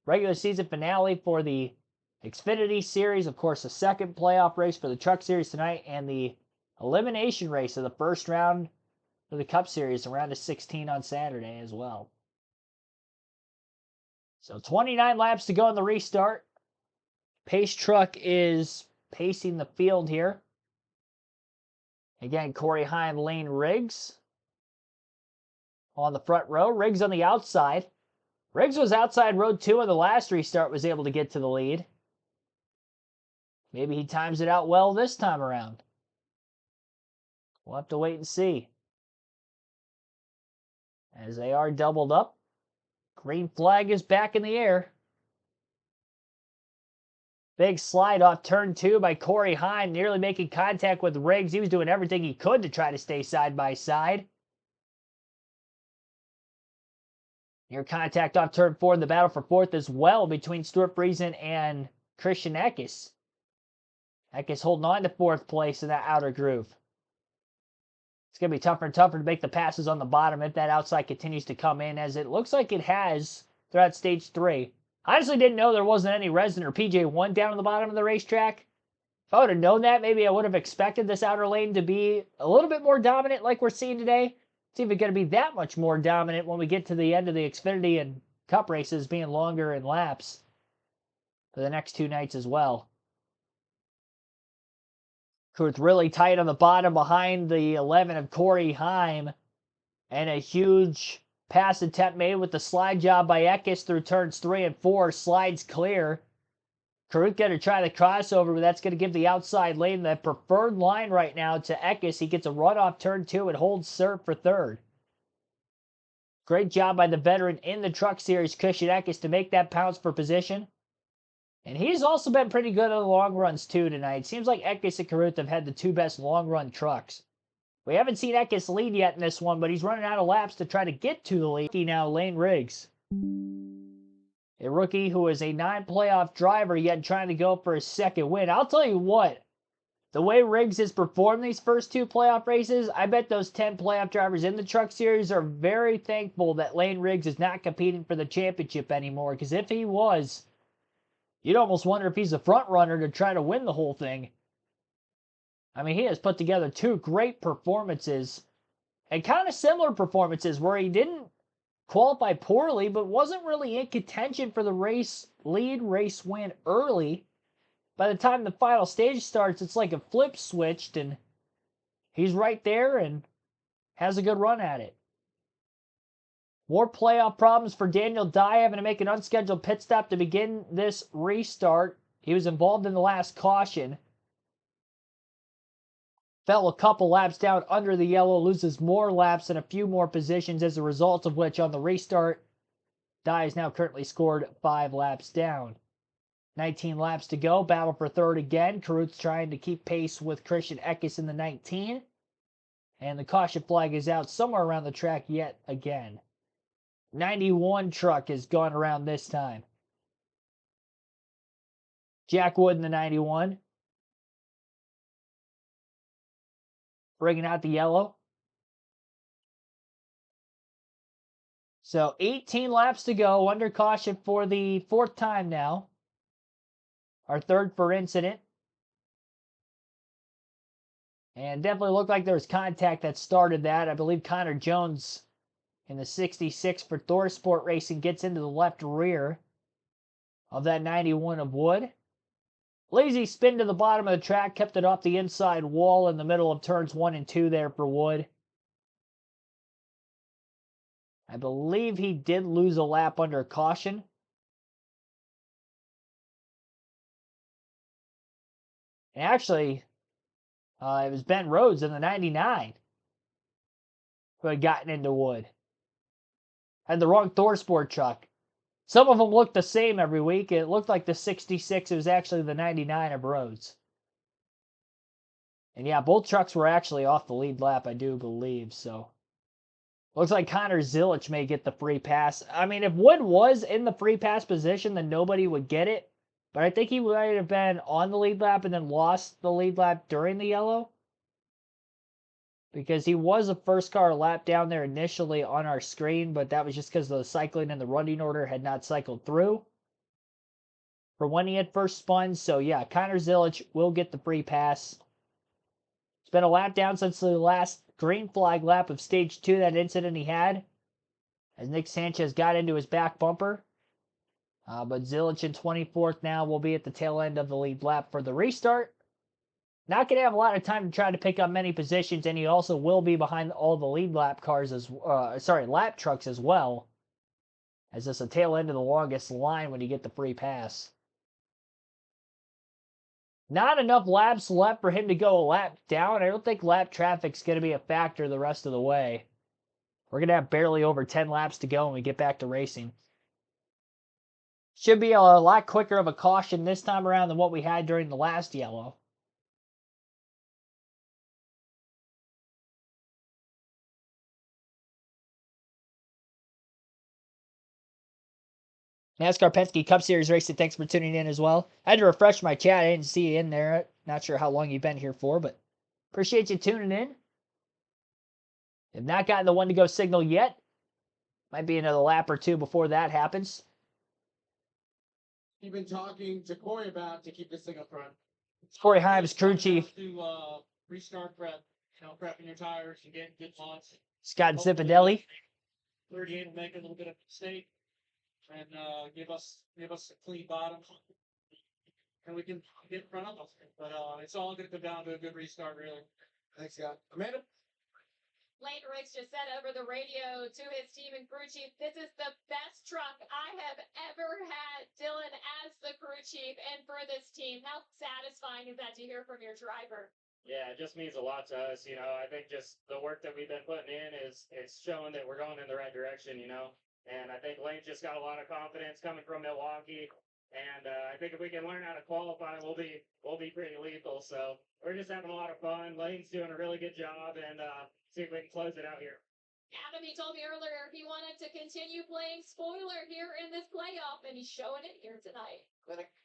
F: Regular season finale for the Xfinity Series. Of course, the second playoff race for the Truck Series tonight. And the elimination race of the first round of the Cup Series, around to 16 on Saturday as well. So 29 laps to go in the restart. Pace truck is pacing the field here. Again, Corey Heim, Lane Riggs on the front row. Riggs on the outside. Riggs was outside road 2 on the last restart, was able to get to the lead. Maybe he times it out well this time around. We'll have to wait and see. As they are doubled up. Green flag is back in the air. Big slide off turn 2 by Corey Heim, nearly making contact with Riggs. He was doing everything he could to try to stay side by side. Near contact off turn 4 in the battle for 4th as well between Stuart Friesen and Christian Eckes. Eckes holding on to 4th place in that outer groove. It's going to be tougher and tougher to make the passes on the bottom if that outside continues to come in, as it looks like it has throughout stage 3. I honestly didn't know there wasn't any resin or PJ1 down on the bottom of the racetrack. If I would have known that, maybe I would have expected this outer lane to be a little bit more dominant like we're seeing today. It's even going to be that much more dominant when we get to the end of the Xfinity and Cup races being longer in laps for the next 2 nights as well. Kurth really tight on the bottom behind the 11 of Corey Heim. And a huge pass attempt made with the slide job by Eckes through turns 3 and 4. Slides clear. Kurth going to try the crossover, but that's going to give the outside lane the preferred line right now to Eckes. He gets a run off turn 2 and holds serve for 3rd. Great job by the veteran in the Truck Series, Christian Eckes, to make that pounce for position. And he's also been pretty good on the long runs too tonight. Seems like Eckes and Kurth have had the 2 best long run trucks. We haven't seen Eckes lead yet in this one, but he's running out of laps to try to get to the lead. Now, Lane Riggs. A rookie who is a 9-playoff driver, yet trying to go for his 2nd win. I'll tell you what, the way Riggs has performed these first 2 playoff races, I bet those 10 playoff drivers in the Truck Series are very thankful that Lane Riggs is not competing for the championship anymore, because if he was, you'd almost wonder if he's a front runner to try to win the whole thing. I mean, he has put together 2 great performances, and kind of similar performances where he didn't qualify poorly, but wasn't really in contention for the race win early. By the time the final stage starts, it's like a flip switched, and he's right there and has a good run at it. More playoff problems for Daniel Dye, having to make an unscheduled pit stop to begin this restart. He was involved in the last caution. Fell a couple laps down under the yellow, loses more laps and a few more positions, as a result of which on the restart, Dye is now currently scored 5 laps down. 19 laps to go, battle for 3rd again. Kurth's trying to keep pace with Christian Eckes in the 19. And the caution flag is out somewhere around the track yet again. 91 truck has gone around this time. Jack Wood in the 91. Bringing out the yellow. So 18 laps to go, under caution for the 4th time now. Our 3rd for incident. And definitely looked like there was contact that started that. I believe Connor Jones in the 66 for Thor Sport Racing gets into the left rear of that 91 of Wood. Lazy spin to the bottom of the track, kept it off the inside wall in the middle of turns 1 and 2 there for Wood. I believe he did lose a lap under caution. And actually, it was Ben Rhodes in the 99 who had gotten into Wood. Had the wrong Thor Sport truck. Some of them looked the same every week. It looked like the 66. It was actually the 99 of Rhodes. And yeah, both trucks were actually off the lead lap, I do believe. So looks like Connor Zilich may get the free pass. I mean, if Wood was in the free pass position, then nobody would get it. But I think he might have been on the lead lap and then lost the lead lap during the yellow. Because he was a first car lap down there initially on our screen, but that was just because the cycling and the running order had not cycled through for when he had first spun. So yeah, Connor Zilich will get the free pass. It's been a lap down since the last green flag lap of stage 2, that incident he had, as Nick Sanchez got into his back bumper. But Zilich in 24th now will be at the tail end of the lead lap for the restart. Not going to have a lot of time to try to pick up many positions, and he also will be behind all the lead lap cars lap trucks as well, as it's a tail end of the longest line when you get the free pass. Not enough laps left for him to go a lap down. I don't think lap traffic's going to be a factor the rest of the way. We're going to have barely over 10 laps to go when we get back to racing. Should be a lot quicker of a caution this time around than what we had during the last yellow. NASCAR Penske Cup Series racing, thanks for tuning in as well. I had to refresh my chat. I didn't see you in there. Not sure how long you've been here for, but appreciate you tuning in. Have not gotten the one to go signal yet. Might be another lap or two before that happens.
I: You've been talking to Corey about to keep this thing up front.
F: It's Corey Himes, crew chief.
I: To restart prep, prepping your tires and getting good launch.
F: Scott Zipadelli.
I: 38 will make a little bit of a mistake and give us a clean bottom, and we can get in front of them. But it's all going to come down to a good restart, really. Thanks, Scott. Amanda?
H: Lane Riggs just said over the radio to his team and crew chief, this is the best truck I have ever had, Dylan, as the crew chief and for this team. How satisfying is that to hear from your driver?
K: Yeah, it just means a lot to us. I think just the work that we've been putting in it's showing that we're going in the right direction, And I think Lane's just got a lot of confidence coming from Milwaukee. And I think if we can learn how to qualify, we'll be pretty lethal. So we're just having a lot of fun. Lane's doing a really good job, and see if we can close it out here.
H: Adam, he told me earlier he wanted to continue playing spoiler here in this playoff, and he's showing it here tonight.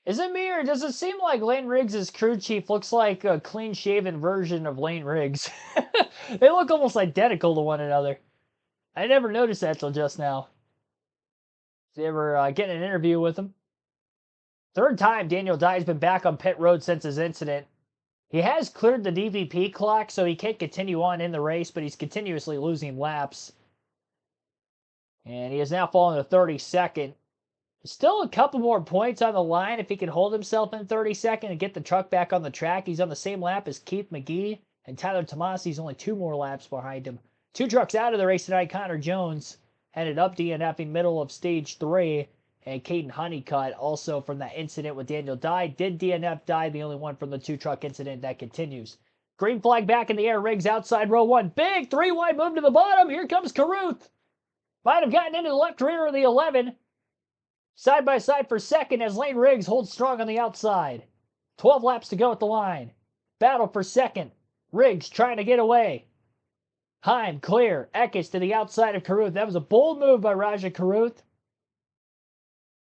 F: Is it me, or does it seem like Lane Riggs' crew chief looks like a clean-shaven version of Lane Riggs? They look almost identical to one another. I never noticed that till just now. Did you ever get an interview with him? Third time Daniel Dye's been back on pit road since his incident. He has cleared the DVP clock, so he can't continue on in the race, but he's continuously losing laps. And he has now fallen to 32nd. Still a couple more points on the line if he can hold himself in 32nd and get the truck back on the track. He's on the same lap as Keith McGee, and Tyler Tomasi's only 2 more laps behind him. 2 trucks out of the race tonight. Connor Jones headed up DNFing middle of stage 3. And Caden Honeycutt, also from that incident with Daniel Dye, did DNF Dye, the only one from the 2-truck incident that continues. Green flag back in the air, Riggs outside row 1. Big 3-wide move to the bottom. Here comes Caruth. Might have gotten into the left rear of the 11. Side by side for second as Lane Riggs holds strong on the outside. 12 laps to go at the line. Battle for second. Riggs trying to get away. Heim clear. Eckes to the outside of Caruth. That was a bold move by Raja Caruth.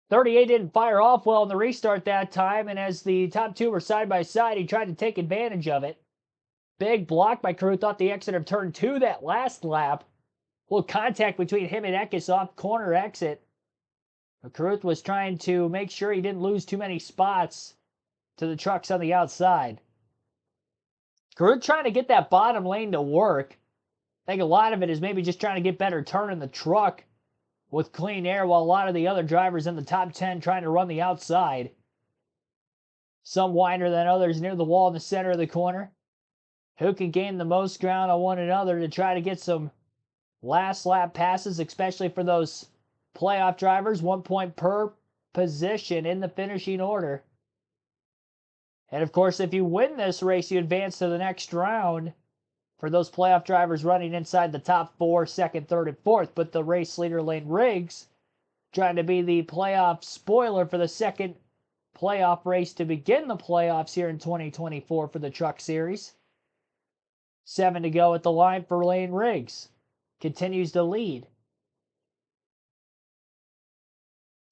F: 38 didn't fire off well in the restart that time, and as the top 2 were side by side, he tried to take advantage of it. Big block by Caruth off the exit of turn 2 that last lap. A little contact between him and Eckes off corner exit. But Caruth was trying to make sure he didn't lose too many spots to the trucks on the outside. Caruth trying to get that bottom lane to work. I think a lot of it is maybe just trying to get better turn in the truck with clean air, while a lot of the other drivers in the top 10 trying to run the outside. Some wider than others near the wall in the center of the corner. Who can gain the most ground on one another to try to get some last lap passes, especially for those playoff drivers. 1 point per position in the finishing order. And of course, if you win this race, you advance to the next round. For those playoff drivers running inside the top 4, second, third, and fourth. But the race leader, Lane Riggs, trying to be the playoff spoiler for the second playoff race to begin the playoffs here in 2024 for the Truck Series. 7 to go at the line for Lane Riggs. Continues to lead.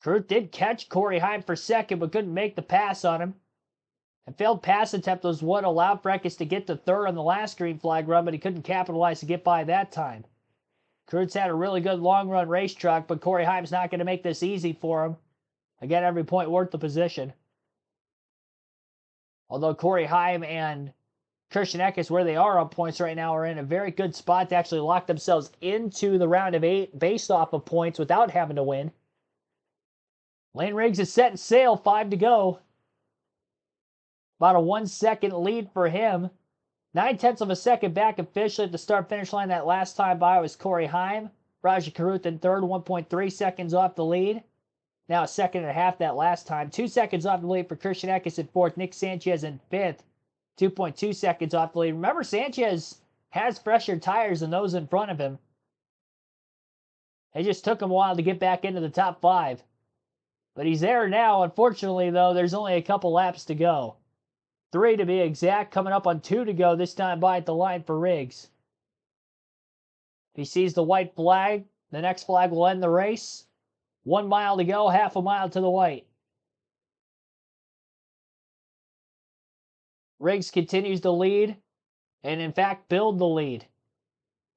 F: Carruth did catch Corey Heim for second, but couldn't make the pass on him. A failed pass attempt was what allowed Freckes to get to third on the last green flag run, but he couldn't capitalize to get by that time. Carruth's had a really good long-run racetrack, but Corey Heim's not going to make this easy for him. Again, every point worth the position. Although Corey Heim and Christian Eckes, where they are on points right now, are in a very good spot to actually lock themselves into the round of 8 based off of points without having to win. Lane Riggs is setting sail, 5 to go. About a 1-second lead for him. 9/10 of a second back officially at the start-finish line. That last time by was Corey Heim. Rajah Carruth in third, 1.3 seconds off the lead. Now a second and a half that last time. 2 seconds off the lead for Christian Eckes in fourth. Nick Sanchez in fifth. 2.2 seconds off the lead. Remember, Sanchez has fresher tires than those in front of him. It just took him a while to get back into the top 5. But he's there now. Unfortunately, though, there's only a couple laps to go. 3 to be exact, coming up on 2 to go this time by at the line for Riggs. If he sees the white flag, the next flag will end the race. 1 mile to go, half a mile to the white. Riggs continues to lead, and in fact build the lead.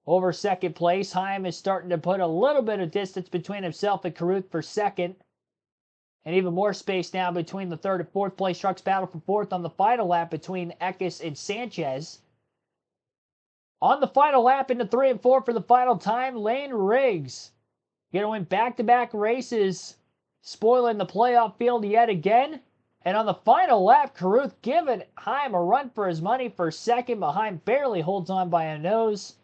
F: Over second place, Heim is starting to put a little bit of distance between himself and Carruth for second. And even more space now between the third and fourth place trucks. Battle for fourth on the final lap between Eckes and Sanchez. On the final lap into 3 and 4 for the final time, Lane Riggs going to win back-to-back races, spoiling the playoff field yet again. And on the final lap, Carruth giving Heim a run for his money for second, but Heim barely holds on by a nose.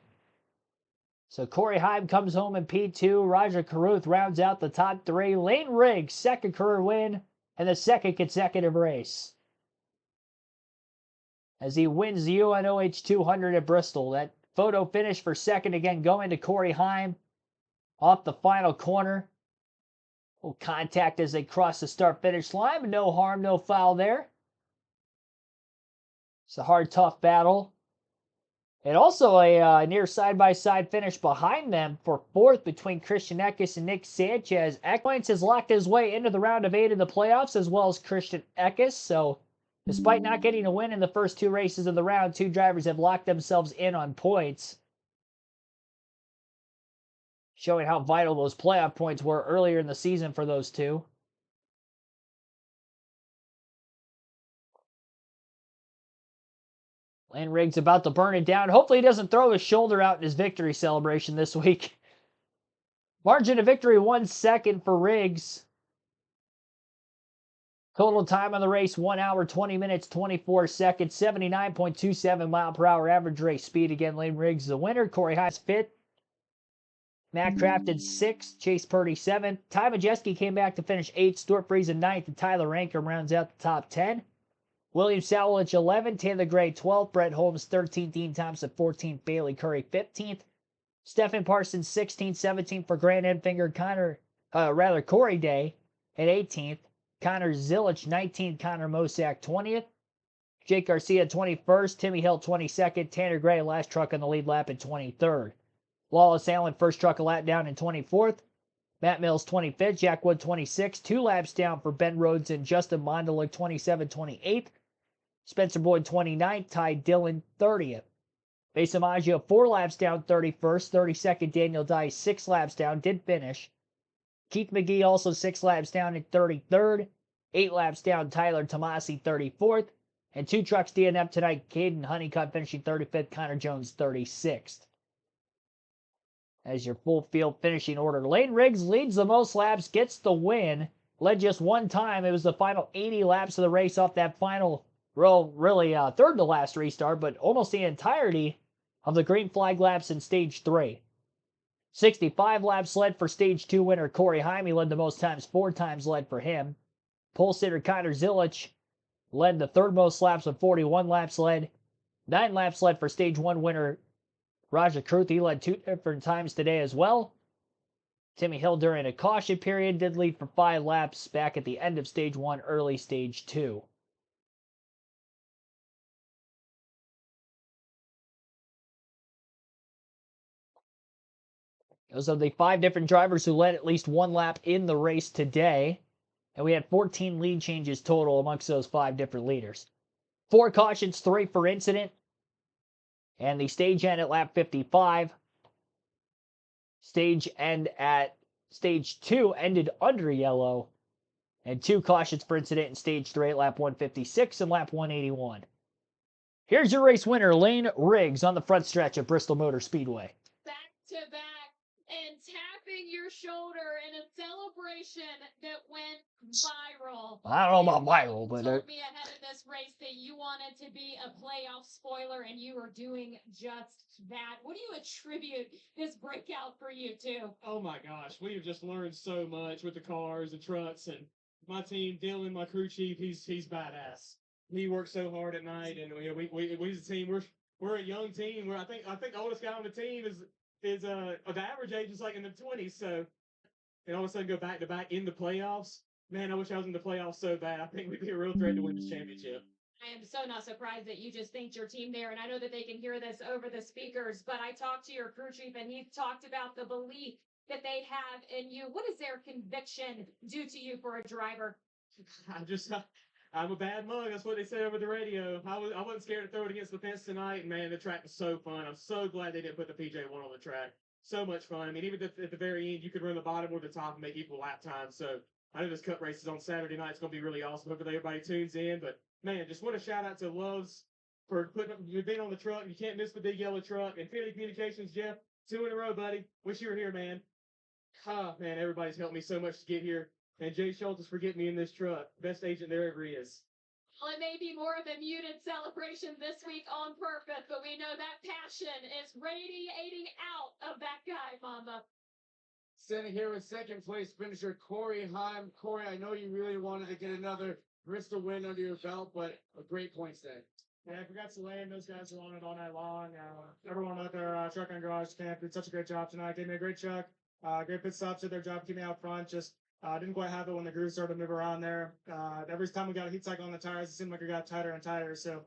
F: So Corey Heim comes home in P2. Rajah Carruth rounds out the top 3. Lane Riggs, second career win and the second consecutive race, as he wins the UNOH 200 at Bristol. That photo finish for second again going to Corey Heim off the final corner. Little contact as they cross the start-finish line, but no harm, no foul there. It's a hard, tough battle. And also a near side-by-side finish behind them for fourth between Christian Eckes and Nick Sanchez. Eckes has locked his way into the round of 8 in the playoffs, as well as Christian Eckes. So despite not getting a win in the first 2 races of the round, 2 drivers have locked themselves in on points, showing how vital those playoff points were earlier in the season for those 2. Lane Riggs about to burn it down. Hopefully he doesn't throw his shoulder out in his victory celebration this week. Margin of victory 1 second for Riggs. Total time on the race, 1 hour, 20 minutes, 24 seconds, 79.27 mile per hour average race speed. Again, Lane Riggs the winner. Corey Heim's 5th. Matt Crafton 6th. Chase Purdy 7th. Ty Majeski came back to finish 8th. Stuart Friesen 9th. And Tyler Rankin rounds out the top 10. William Sawalich 11th. Taylor Gray 12th. Brett Holmes 13th. Dean Thompson 14th. Bailey Curry 15th. Stephen Parsons 16th. 17th for Grant Enfinger. Corey Day at 18th. Connor Zilich 19th. Connor Mosack 20th. Jake Garcia 21st. Timmy Hill 22nd. Tanner Gray last truck on the lead lap at 23rd. Lawless Allen first truck a lap down in 24th. Matt Mills 25th. Jack Wood 26th. 2 laps down for Ben Rhodes and Justin Mondelik 27-28th. Spencer Boyd 29th. Ty Dillon 30th. Base Maggio 4 laps down 31st. 32nd Daniel Dye 6 laps down. Did finish. Keith McGee also 6 laps down at 33rd. 8 laps down Tyler Tomasi 34th. And 2 trucks DNF tonight. Caden Honeycutt finishing 35th. Connor Jones 36th. As your full field finishing order, Lane Riggs leads the most laps, gets the win. Led just 1 time. It was the final 80 laps of the race off that final, really third to last restart, but almost the entirety of the green flag laps in Stage 3. 65 laps led for Stage 2 winner Corey Heim. He led the most times, 4 times led for him. Pole sitter Connor Zilich led the third most laps with 41 laps led. 9 laps led for Stage 1 winner Rajah Carruth. He led 2 different times today as well. Timmy Hill during a caution period did lead for 5 laps back at the end of Stage 1, early Stage 2. Those are the 5 different drivers who led at least one lap in the race today. And we had 14 lead changes total amongst those 5 different leaders. 4 cautions, 3 for incident. And the stage end at lap 55. Stage end at stage 2 ended under yellow. And 2 cautions for incident in stage 3 at lap 156 and lap 181. Here's your race winner, Lane Riggs, on the front stretch of Bristol Motor Speedway.
H: Back to back and tapping your shoulder in a celebration that went viral.
F: I don't know about viral,
H: You
F: but
H: told me ahead of this race that you wanted to be a playoff spoiler, and you are doing just that. What do you attribute this breakout for you to?
L: Oh my gosh, we have just learned so much with the cars, the trucks, and my team. Dylan, my crew chief, he's badass. He works so hard at night, and we as a team, we're a young team. I think the oldest guy on the team is the average age is like in the 20s. So, and all of a sudden go back to back in the playoffs. Man, I wish I was in the playoffs so bad. I think we'd be a real threat to win this championship.
H: I am so not surprised that you just thanked your team there, and I know that they can hear this over the speakers, but I talked to your crew chief, and he talked about the belief that they have in you. What does their conviction do to you for a driver?
L: I'm a bad mug. That's what they said over the radio. I wasn't scared to throw it against the fence tonight, and man, the track was so fun. I'm so glad they didn't put the PJ1 on the track. So much fun. I mean, even at the very end, you could run the bottom or the top and make equal lap time. So I know this cup race is on Saturday night. It's going to be really awesome. Hopefully everybody tunes in. But man, just want to shout out to Loves for being on the truck. You can't miss the big yellow truck. And Philly Communications, Jeff, 2 in a row, buddy. Wish you were here, man. Oh, man, everybody's helped me so much to get here. And Jay Schultz for getting me in this truck. Best agent there ever is.
H: Well, it may be more of a muted celebration this week on purpose, but we know that passion is radiating out of that guy, Mama.
I: Standing here with second place finisher Corey Heim. Corey, I know you really wanted to get another Bristol win under your belt, but a great points day.
L: Yeah, congrats to Lane. Those guys are on it all night long. Everyone at their truck and garage camp did such a great job tonight. Gave me a great truck. Great pit stops, did their job, keep me out front. Just didn't quite have it when the grooves started to move around there. Every time we got a heat cycle on the tires, it seemed like it got tighter and tighter. So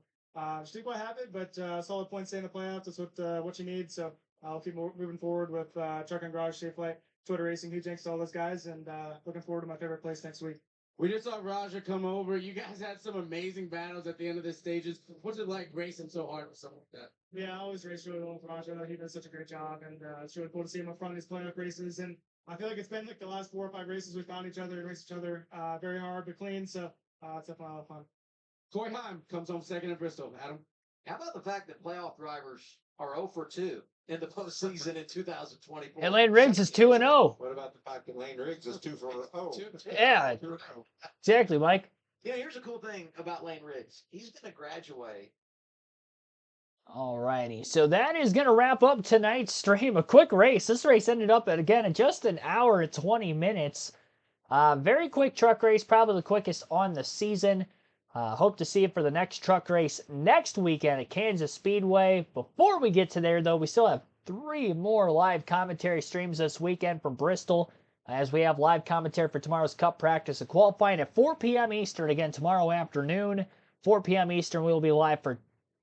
L: just didn't quite have it, but solid points in the playoffs. That's what you need. So I'll keep moving forward with truck and garage, Safeway, Twitter Racing, huge thanks to all those guys, and looking forward to my favorite place next week.
I: We just saw Raja come over. You guys had some amazing battles at the end of the stages. What's it like racing so hard with someone like that?
L: Yeah, I always race really well with Raja. He does such a great job, and it's really cool to see him up front in his playoff races. And I feel like it's been like the last 4 or 5 races we found each other and raced each other very hard but clean. So it's definitely a lot of fun.
I: Corey Heim comes home second in Bristol. Adam?
C: How about the fact that playoff drivers are 0 for 2 in the postseason in 2024?
F: And Lane Riggs is 2-0.
E: What about the fact that Lane Riggs is 2 for 0?
F: Yeah, exactly, Mike.
C: You know, here's a cool thing about Lane Riggs. He's going to graduate.
F: Alrighty, so that is going to wrap up tonight's stream. A quick race. This race ended up at, again, at just an hour and 20 minutes. Very quick truck race, probably the quickest on the season. Hope to see it for the next truck race next weekend at Kansas Speedway. Before we get to there, though, we still have 3 more live commentary streams this weekend from Bristol, as we have live commentary for tomorrow's Cup practice and qualifying at 4 p.m. Eastern. Again, tomorrow afternoon, 4 p.m. Eastern, we will be live for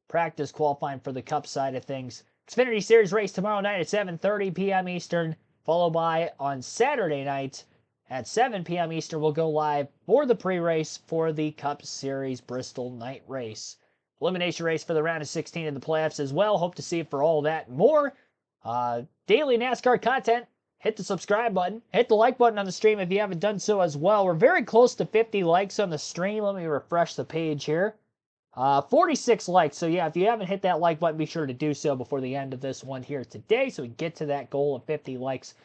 F: practice qualifying for the Cup side of things. Xfinity Series race tomorrow night at 7:30 p.m. Eastern, followed by on Saturday night at 7 p.m. Eastern, we'll go live for the pre-race for the Cup Series Bristol night race. Elimination race for the round of 16 in the playoffs as well. Hope to see you for all that and more. Daily NASCAR content. Hit the subscribe button. Hit the like button on the stream if you haven't done so as well. We're very close to 50 likes on the stream. Let me refresh the page here. 46 likes. So yeah, if you haven't hit that like button, be sure to do so before the end of this one here today so we can get to that goal of 50 likes.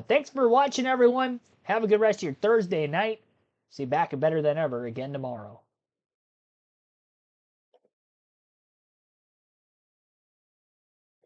F: Thanks for watching, everyone. Have a good rest of your Thursday night. See you back and better than ever again tomorrow.